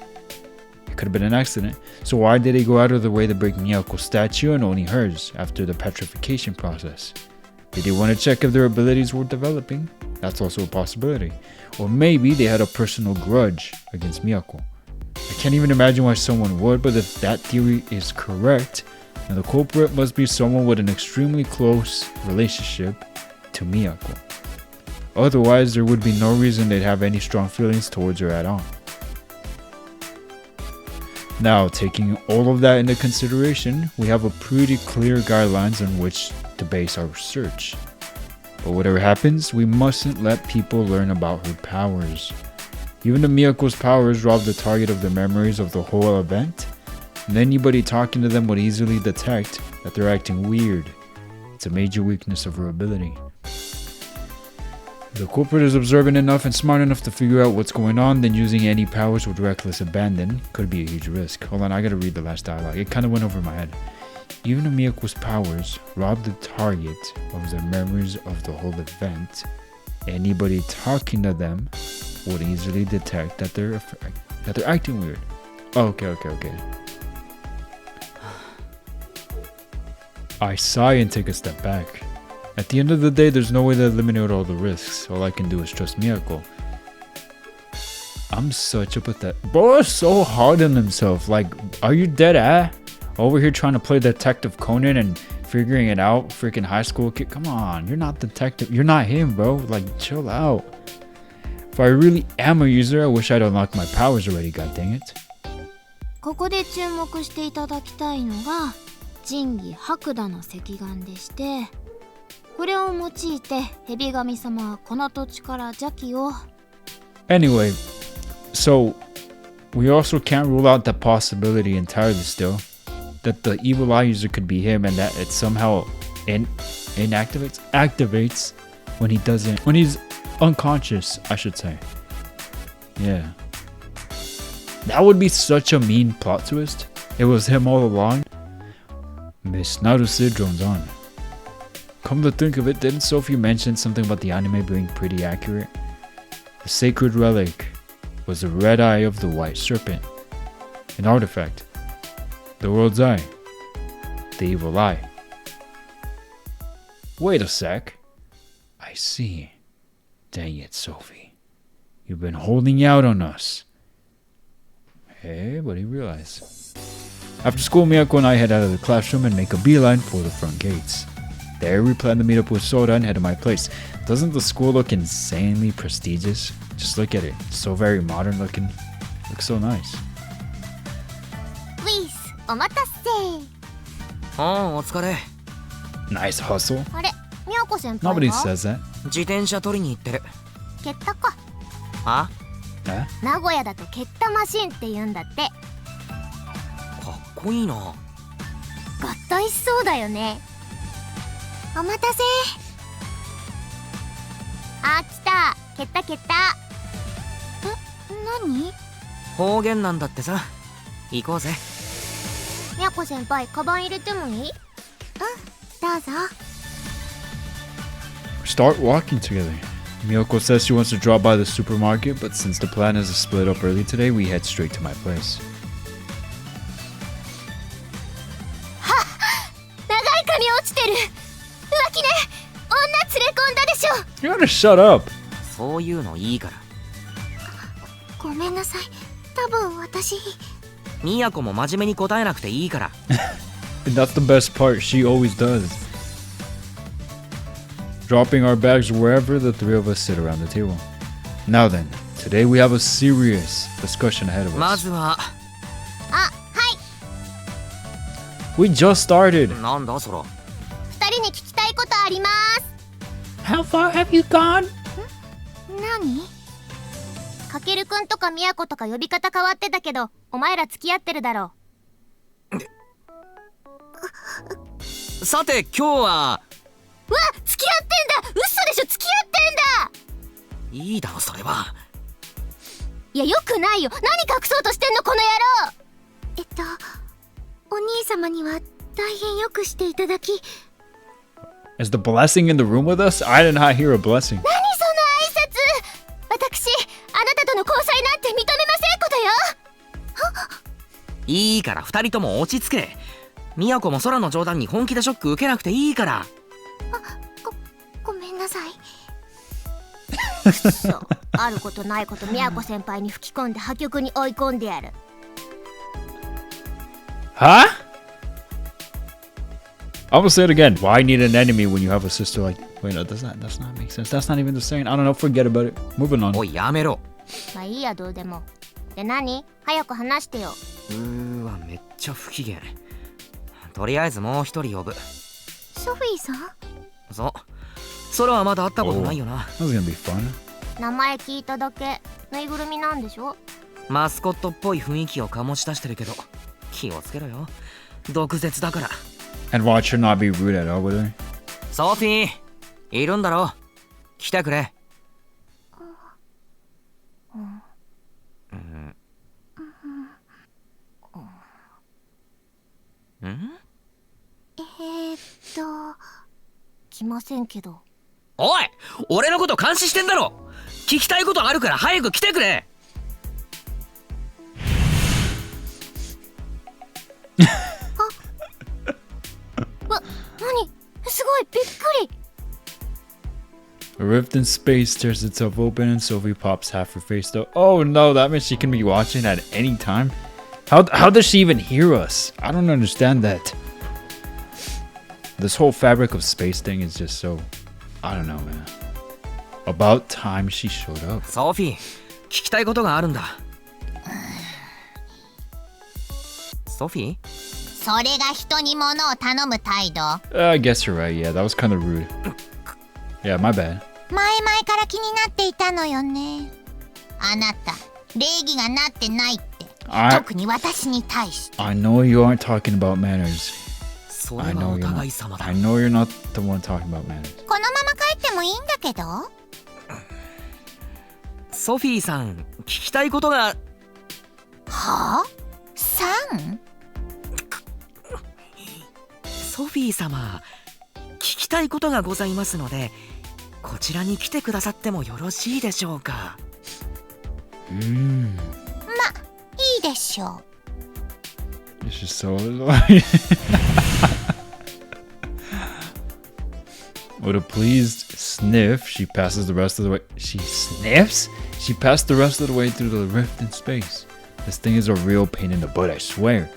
It could have been an accident, so why did he go out of the way to break Miyako's statue and only hers after the petrification process? Did he want to check if their abilities were developing? That's also a possibility. Or maybe they had a personal grudge against Miyako. I can't even imagine why someone would, but if that theory is correct, then the culprit must be someone with an extremely close relationship to Miyako. Otherwise, there would be no reason they'd have any strong feelings towards her at all. Now, taking all of that into consideration, we have a pretty clear guidelines on which to base our research. But whatever happens, we mustn't let people learn about her powers. Even if Miyako's powers rob the target of the memories of the whole event, and anybody talking to them would easily detect that they're acting weird. It's a major weakness of her ability. If the culprit is observant enough and smart enough to figure out what's going on, then using any powers with reckless abandon could be a huge risk. Hold on, I gotta read the last dialogue. It kind of went over my head. Even if Miyako's powers rob the target of the memories of the whole event, anybody talking to them would easily detect that they're acting weird. Okay. I sigh and take a step back. At the end of the day, there's no way to eliminate all the risks. All I can do is trust Miyako. I'm such a pathetic... Bro is so hard on himself. Like, are you dead, over here trying to play Detective Conan and figuring it out? Freaking high school kid. Come on, you're not detective. You're not him, bro. Like, chill out. If I really am a user, I wish I'd unlocked my powers already, god dang it. ここで注目していただきたいのが神器白蛇の石岩でして、これを用いて蛇神様はこの土地から邪気を Anyway, so we also can't rule out that possibility entirely still, that the evil eye user could be him and that it somehow activates when he's unconscious, I should say. Yeah. That would be such a mean plot twist. It was him all along. Miss Naruse drones on. Come to think of it, didn't Sophie mention something about the anime being pretty accurate? The sacred relic was the red eye of the white serpent. An artifact. The world's eye. The evil eye. Wait a sec. I see. Dang it, Sophie. You've been holding out on us. Hey, what do you realize? After school, Miyako and I head out of the classroom and make a beeline for the front gates. There, we plan to meet up with Soda and head to my place. Doesn't the school look insanely prestigious? Just look at it. So very modern looking. Looks so nice. ウィス、お待たせ。お疲れ。 Nice hustle. あれ、みやこ先輩は Nobody says that. 自転車取りに行ってる。蹴ったか。あ？名古屋だと蹴ったマシンって言うんだって。かっこいいな。合体しそうだよね。お待たせ。あ、来た。蹴った蹴った。何？方言なんだってさ。行こうぜ。みやこ先輩、カバン入れてもいい？うん、どうぞ。Start walking together. Miyako says she wants to drop by the supermarket, but since the plan is to split up early today, we head straight to my place. 長い髪落ちてる。浮気ね。女連れ込んだでしょ。 You gotta shut up. そういうのいいから。ごめんなさい。多分私。みやこも真面目に答えなくていいから。And that's the best part, she always does. Dropping our bags wherever, the three of us sit around the table. Now then, to Today we have a serious discussion ahead of ま us. ずはあ、はい。 We just started. なんだそら。二人に聞きたいことあります。 How far have you gone? 何？かけるくんとかみやことか呼び方変わってたけど、お前ら付き合ってるだろさて今日は。う。わ、付き合ってんだ。嘘でしょ、付き合ってんだ。いいだろそれは。いや、よくないよ。何隠そうとしてんのこの野郎。お兄様には大変よくしていただき。 Is the blessing in the room with us? I did not hear a blessing. 何その挨拶。私、あなたとの交際なんて認めませんことよ。いいから二人とも落ち着け。みやこも空の冗談に本気でショック受けなくていいから。ごめんなさい。くそ、あることないことみやこ先輩に吹き込んで破局に追い込んでやる。 Huh? I'm gonna say it again. Why need an enemy when you have a sister like... Wait, no, that's not make sense. That's not even the saying. I don't know. Forget about it. Moving on. おいやめろ。まあいいや、どうでも。で、何？早く話してよ。わめっちゃ不機嫌。とりあえずもう一人呼ぶ。ソフィーさん？そう。空はまだ会ったことないよな。That was gonna be fun. 名前聞いただけ。ぬいぐるみなんでしょ？マスコットっぽい雰囲気を醸し出してるけど気をつけろよ。毒舌だから。 And watch her not be rude at all with her. ソフィーいるんだろ。来てくれ。来ませんけど。おい俺のこと監視してんだろ。聞きたいことあるから早く来てくれ。何？すごいびっくり。 A rift in space tears itself open and Sophie pops half her face though. Oh no, that means she can be watching at any time? How does she even hear us? I don't understand that. This whole fabric of space thing is just so... I don't know, man. About time she showed up. ソフィー聞きたいことがあるんだ。ソフィーそれが人に物を頼む態度。 I guess you're right. Yeah, that was kind of rude. Yeah, my bad. 前々から気になっていたのよね。あなた、礼儀がなってないって。特に私に対して。 I know you aren't talking about manners. それはお互い様だ。 I know you're not the one talking about manners. このまま帰ってもいいんだけど。ソフィーさん聞きたいことが。はあ？さん？ソフィー様聞きたいことがございますのでこちらに来てくださってもよろしいでしょうか。ま、いいでしょう。 It's just so... With a pleased sniff, she passes the rest of the way. She sniffs? She passed the rest of the way through the rift in space. This thing is a real pain in the butt, I swear. わあ、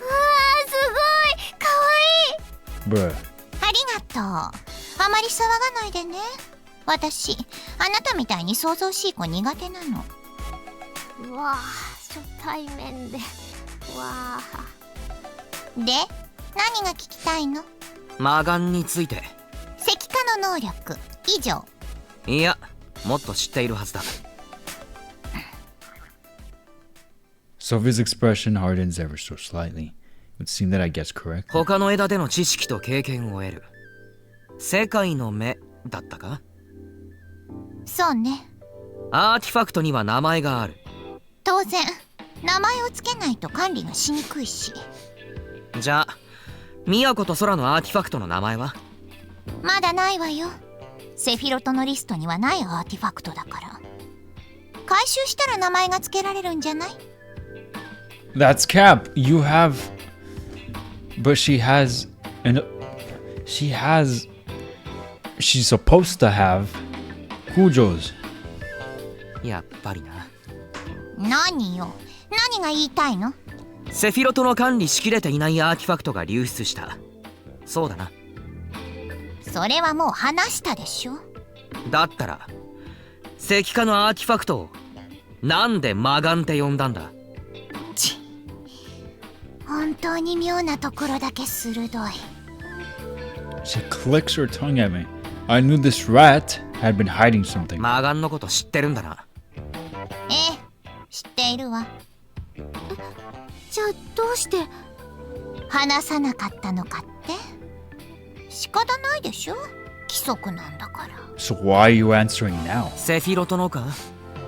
すごい。かわいい。 Bruh. ありがとう。あまり騒がないでね。私、あなたみたいに想像しい子苦手なの。うわあ、初対面で。わあ。で、何が聞きたいの？魔眼について。石化の能力、以上。いや、もっと知っているはずだ。Sophie's expression hardens ever so slightly. It would seem that I guessed correct. 他の枝での知識と経験を得る。世界の目だったか？そうね。アーティファクトには名前がある。当然、名前をつけないと管理がしにくいし。じゃあ、ミヤコと空のアーティファクトの名前は？まだないわよ。セフィロトのリストにはないアーティファクトだから。回収したら名前がつけられるんじゃない？ That's Cap. You have... But she has... And she has... She's supposed to have... Kujo's. やっぱりな。何よ。何が言いたいの？セフィロトの管理しきれていないアーティファクトが流出した。そうだな。それはもう話したでしょ。だったら石化のアーティファクトをなんで魔眼って呼んだんだ。ち、本当に妙なところだけ鋭い。She clicks her tongue at me. I knew this rat had been hiding something. 魔眼のこと知ってるんだな。ええ、知っているわ。じゃあどうして話さなかったのかって？仕方ないでしょ、規則なんだから。 So why are you answering now? セフィロトのか？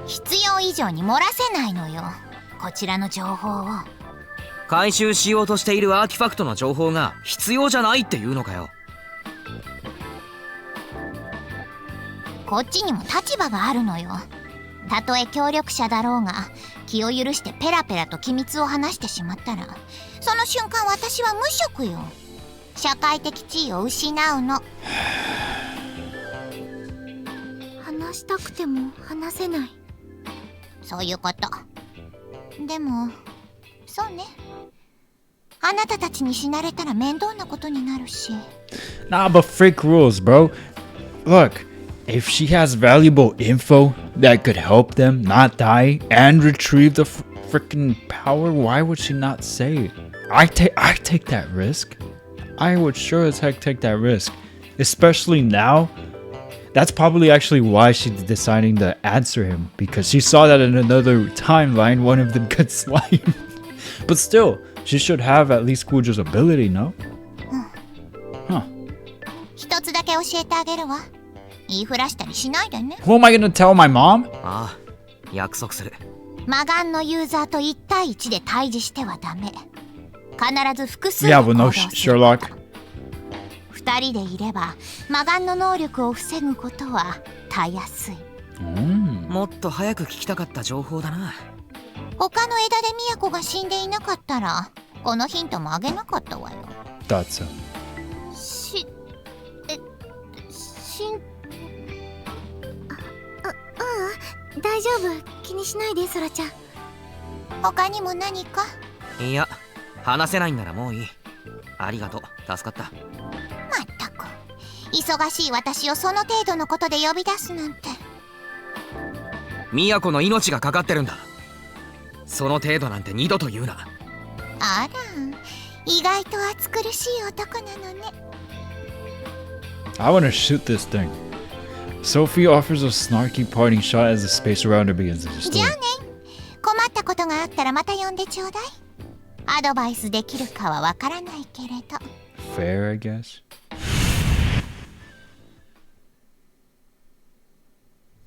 必要以上に漏らせないのよ、こちらの情報を。回収しようとしているアーティファクトの情報が必要じゃないっていうのかよ。こっちにも立場があるのよ。たとえ協力者だろうが、気を許してペラペラと機密を話してしまったら、その瞬間私は無職よ。社会的地位を失うの。話したくても話せない。そういうこと。でもそうね、あなたたちに死なれたら面倒なことになるし。 Nah, but freak rules, bro. Look, if she has valuable info that could help them not die and retrieve the freaking power, why would she not say it? I take that risk. I would sure as heck take that risk, especially now. That's probably actually why she's deciding to answer him, because she saw that in another timeline one of them got slimed. But still, she should have at least Gujo's ability, no? Huh. 一つだけ教えてあげるわ。言いふらしたりしないでね。 Who am I gonna tell my mom? ああ、約束する。魔眼のユーザーと1対1で対峙してはダメ。必ず複数 Yeah, の but 行 no, 動すること。 Sherlock. 2人でいれば魔眼の能力を防ぐことはたやすい。もっと早く聞きたかった情報だな。他の枝で都が死んでいなかったらこのヒントもあげなかったわよ。 Thought so. 大丈夫、気にしないで、ソラちゃん。他にも何か？いや、話せないんならもういい。ありがとう、助かった。まったく忙しい私をその程度のことで呼び出すなんて。都の命がかかってるんだ。その程度なんて二度と言うな。あら、意外と暑苦しい男なのね。 I wanna shoot this thing. Sophie offers a snarky parting shot as the space around her begins to じゃあ distort. ね、困ったことがあったらまた呼んでちょうだい。アドバイスできるかはわからないけれど。 Fair, I guess.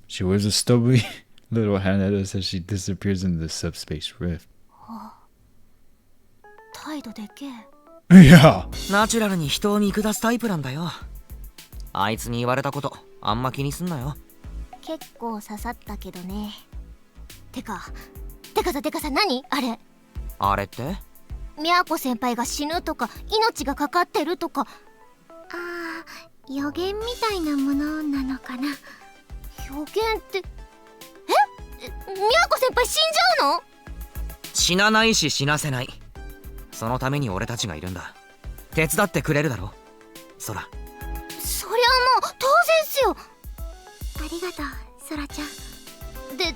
She waves a stubby little hand at us as she disappears into the subspace rift. 態度でけえ。 Yeah. ナチュラルに人を見下すタイプなんだよ。あいつに言われたことあんま気にすんなよ。結構刺さったけどね。てかさ、何あれ。あれって？都先輩が死ぬとか命がかかってるとか。予言みたいなものなのかな。予言って都先輩死んじゃうの？死なないし死なせない。そのために俺たちがいるんだ。手伝ってくれるだろ、ソラ。そりゃもう当然っすよ。ありがとう、ソラちゃん。で、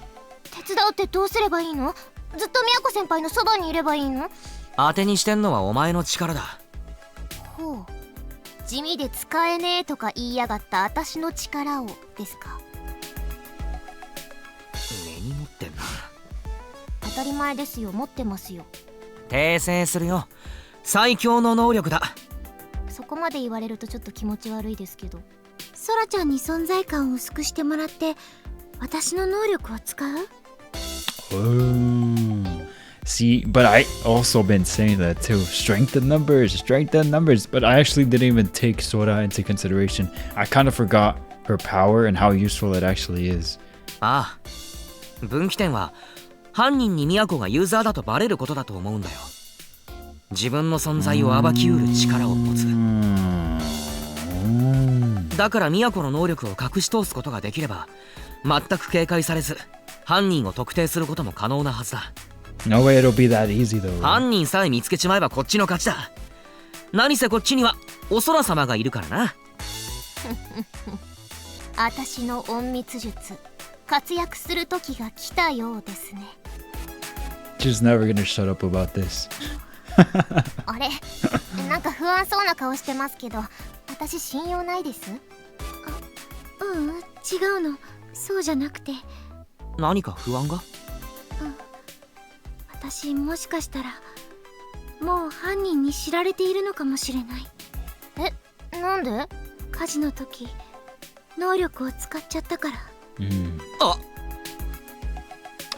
手伝うってどうすればいいの？ずっと都先輩のそばにいればいいの？当てにしてんのはお前の力だ。ほう、地味で使えねえとか言いやがった私の力をですか？根に持ってんな。当たり前ですよ、持ってますよ。訂正するよ、最強の能力だ。そこまで言われるとちょっと気持ち悪いですけど。ソラちゃんに存在感を薄くしてもらって私の能力を使う？ See, but I also been saying that too. Strength in numbers. But I actually didn't even take Sora into consideration. I kind of forgot her power and how useful it actually is. ああ、分岐点は犯人に都がユーザーだとバレることだと思うんだよ。自分の存在を暴きうる力を持つ。だから都の能力を隠し通すことができれば全く警戒されず犯人を特定することも可能なはずだ。No way it'll be that easy though. 犯人さえ見つけちまえばこっちの勝ちだ。何せこっちにはお空様がいるからな。私の隠密術活躍する時が来たようですね。 She's never gonna shut up about this. あれ、なんか不安そうな顔してますけど、私信用ないです。違うの、そうじゃなくて、何か不安が？私もしかしたらもう犯人に知られているのかもしれない。なんで？火事の時能力を使っちゃったから。あ、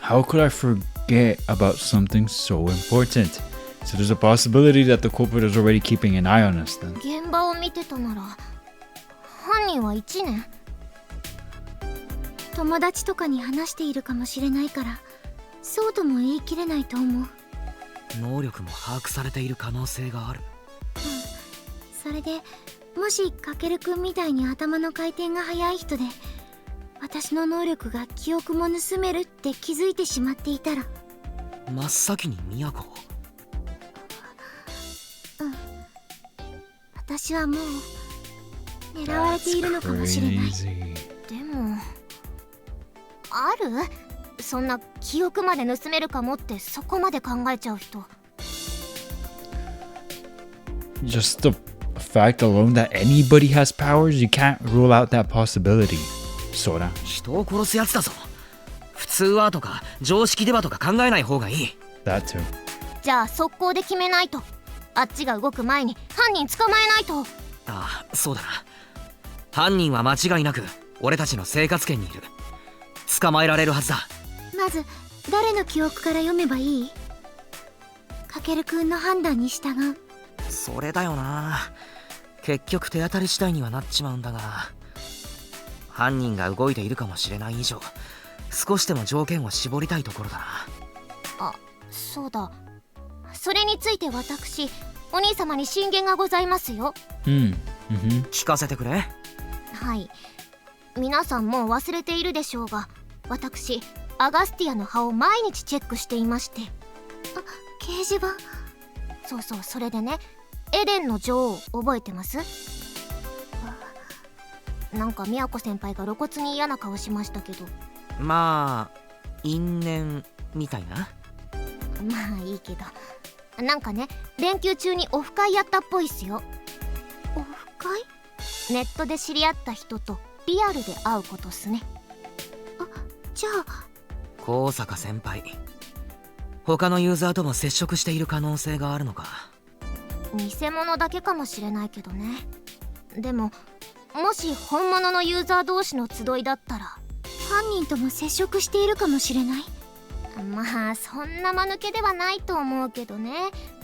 How could I forget about something so important? So there's a possibility that the culprit is already keeping an eye on us then. 現場を見てたなら犯人は1年。友達とかに話しているかもしれないから、そうとも言い切れないと思う。能力も把握されている可能性がある。それでもしかけるくんみたいに頭の回転が速い人で、私の能力が記憶も盗めるって気づいてしまっていたら。真っ先に都を。私はもう狙われているのかもしれない。 Crazy. でもある？そんな記憶まで盗めるかもってそこまで考えちゃう人。 Just the fact alone that anybody has powers, you can't rule out that possibility. Sora. 人を殺すやつだぞ。普通はとか常識ではとか考えない方がいい。 That too. じゃあ速攻で決めないと。あっちが動く前に犯人捕まえないと。ああ、そうだな。犯人は間違いなく俺たちの生活圏にいる。捕まえられるはずだ。まず誰の記憶から読めばいい？かけるくんの判断に従う。それだよな。結局手当たり次第にはなっちまうんだが、犯人が動いているかもしれない以上、少しでも条件を絞りたいところだな。あ、そうだ。それについて私、お兄様に進言がございますよ。聞かせてくれ。はい。皆さんもう忘れているでしょうが、私アガスティアの葉を毎日チェックしていまして。掲示板。そうそう、それでね、エデンの女王覚えてます？なんか宮子先輩が露骨に嫌な顔しましたけど。まあ因縁みたいな。まあいいけど、なんかね、連休中にオフ会やったっぽいっすよ。オフ会？ネットで知り合った人とリアルで会うことっすね。じゃあ高坂先輩、他のユーザーとも接触している可能性があるのか。偽物だけかもしれないけどね。でももし本物のユーザー同士の集いだったら、犯人とも接触しているかもしれない。まあそんな間抜けではないと思うけどね。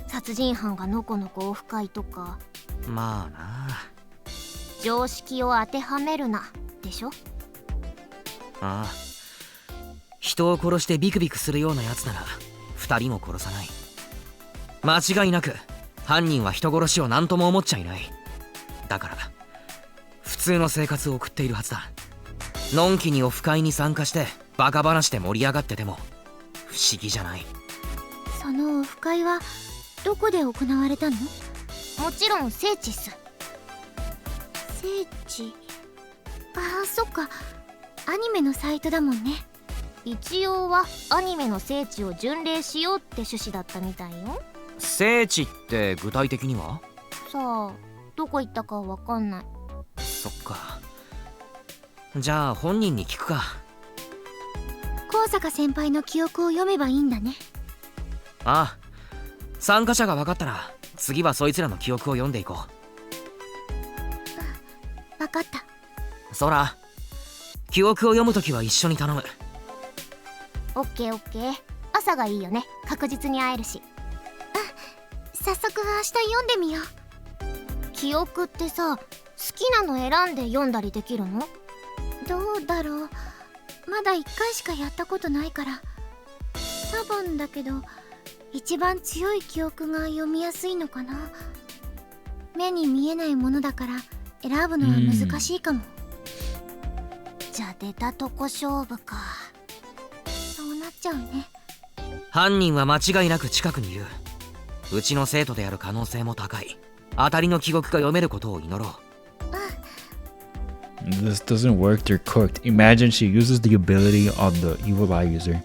殺人犯がのこのこオフ会とか。まあな。常識を当てはめるなでしょ。ああ、人を殺してビクビクするようなやつなら2人も殺さない。間違いなく犯人は人殺しを何とも思っちゃいない。だから普通の生活を送っているはずだ。のんきにオフ会に参加してバカ話で盛り上がってても不思議じゃない。そのオフ会はどこで行われたの？もちろん聖地っす。聖地。ああ、そっか、アニメのサイトだもんね。一応はアニメの聖地を巡礼しようって趣旨だったみたいよ。聖地って具体的には？さあ、どこ行ったかわかんない。そっか。じゃあ本人に聞くか。高坂先輩の記憶を読めばいいんだね。ああ、参加者が分かったら次はそいつらの記憶を読んでいこ分かった。う。そら、記憶を読むときは一緒に頼む。オッケーオッケー。朝がいいよね。確実に会えるし。早速明日読んでみよう。記憶ってさ、好きなの選んで読んだりできるの？どうだろう。まだ1回しかやったことないから。多分だけど一番強い記憶が読みやすいのかな。目に見えないものだから選ぶのは難しいかも。じゃあ出たとこ勝負か。そうなっちゃうね。犯人は間違いなく近くにいる。うちの生徒である可能性も高い。当たりの記憶が読めることを祈ろう。This doesn't work, they're cooked. Imagine she uses the ability on the evil eye user.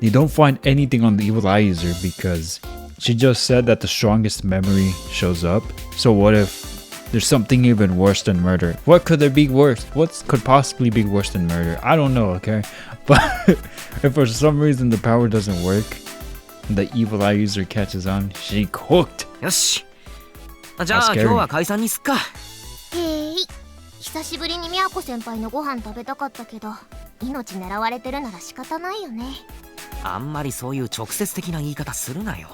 You don't find anything on the evil eye user because she just said that the strongest memory shows up. So what if there's something even worse than murder? What could there be worse? What could possibly be worse than murder? I don't know, okay? But if for some reason the power doesn't work, the evil eye user catches on, she cooked. よし。じゃあ今日は解散にすっか。へい。久しぶりにみやこ先輩のご飯食べたかったけど、命狙われてるなら仕方ないよね。あんまりそういう直接的な言い方するなよ。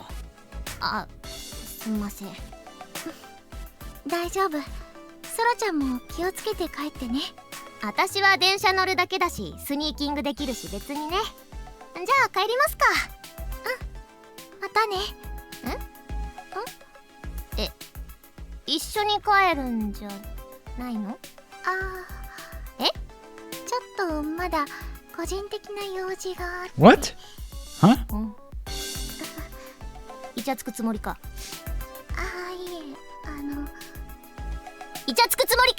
あ、すみません。大丈夫。ソラちゃんも気をつけて帰ってね。私は電車乗るだけだし、スニーキングできるし別にね。じゃあ帰りますか。またね。一緒に帰るんじゃないの？ちょっとまだ個人的な用事がある。What? Huh? イチャつくつもりか。イチャつくつもりか。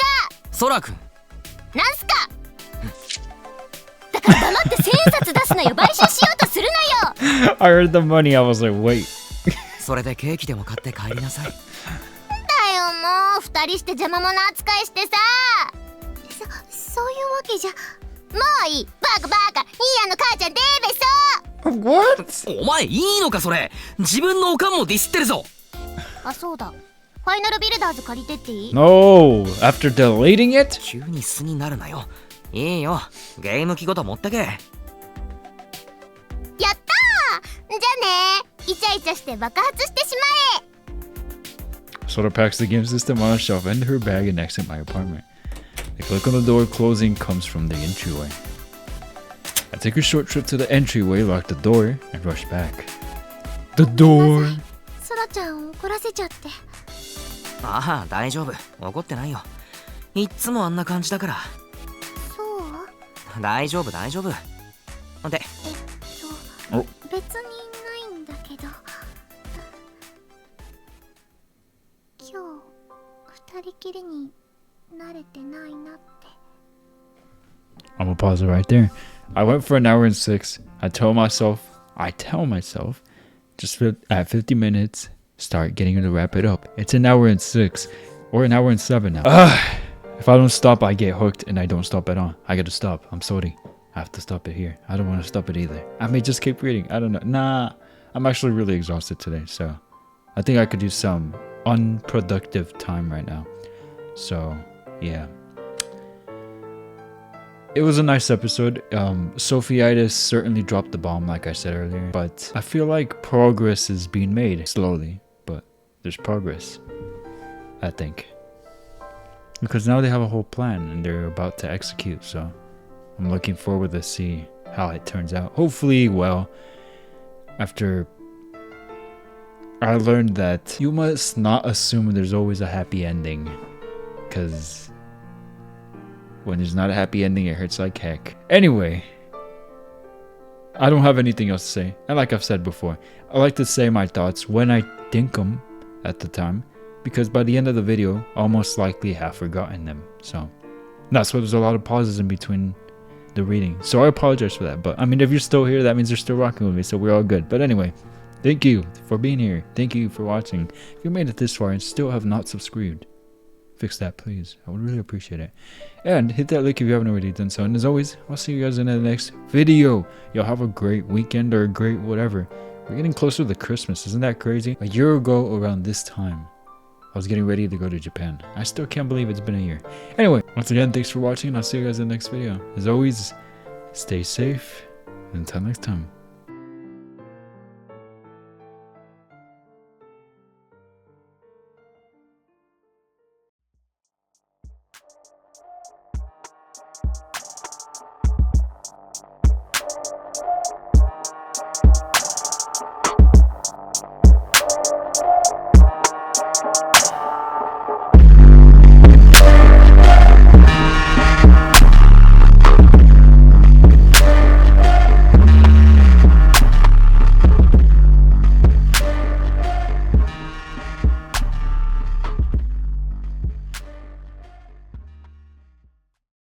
ソラ君。なんすか。だから黙って1000円札出すなよ。買収しようとするなよ。I heard the money, I was like, wait. それでケーキでも買って帰りなさい。だよもう2人して邪魔者扱いしてさ。そういうわけじゃ。もういい。バカバカ。いい母ちゃんデーベソ。 What? お前いいのかそれ。自分のおかんもディスってるぞ。あ、そうだ。ファイナルビルダーズ借りてっていい？ No, after deleting it? 急に素になるなよ。いいよ。ゲーム機ごと持ってけ。やったー。じゃあね。イチャイチャして爆発してしまえ。Sora packs the game system on a shelf into her bag and exit my apartment. The click on the door closing comes from the entryway. I take a short trip to the entryway, lock the door, and rush back. The door! ソラちゃん怒らせちゃって。ああ、大丈夫。怒ってないよ。いっつもあんな感じだから。そう？大丈夫、大丈夫。で、別にないんだけど。今日2人きりに慣れてないなって。I'm gonna pause it right there. I went for an hour and 6. I tell myself, just at 50 minutes, start getting to wrap it up. It's an hour and 6, or an hour and 7 now. If I don't stop, I get hooked, and I don't stop at all. I gotta stop. I'm sorry. I have to stop it here. I don't want to stop it either. I may just keep reading. I don't know. Nah, I'm actually really exhausted today, so I think I could use some unproductive time right now. So, yeah. It was a nice episode. Sophiitis certainly dropped the bomb, like I said earlier, but I feel like progress is being made slowly, but there's progress, I think. Because now they have a whole plan and they're about to execute, so I'm looking forward to see how it turns out. Hopefully, well, after I learned that you must not assume there's always a happy ending, because when there's not a happy ending, it hurts like heck. Anyway, I don't have anything else to say. And like I've said before, I like to say my thoughts when I think them at the time, because by the end of the video, I'll most likely have forgotten them. So that's why there's a lot of pauses in between the reading. So I apologize for that. But I mean, if you're still here, that means you're still rocking with me. So we're all good. But anyway, thank you for being here. Thank you for watching. If you made it this far and still have not subscribed, fix that, please. I would really appreciate it. And hit that like if you haven't already done so. And as always, I'll see you guys in the next video. Y'all have a great weekend or a great whatever. We're getting closer to Christmas. Isn't that crazy? A year ago around this time, I was getting ready to go to Japan. I still can't believe it's been a year. Anyway, once again, thanks for watching. And I'll see you guys in the next video. As always, stay safe. Until next time.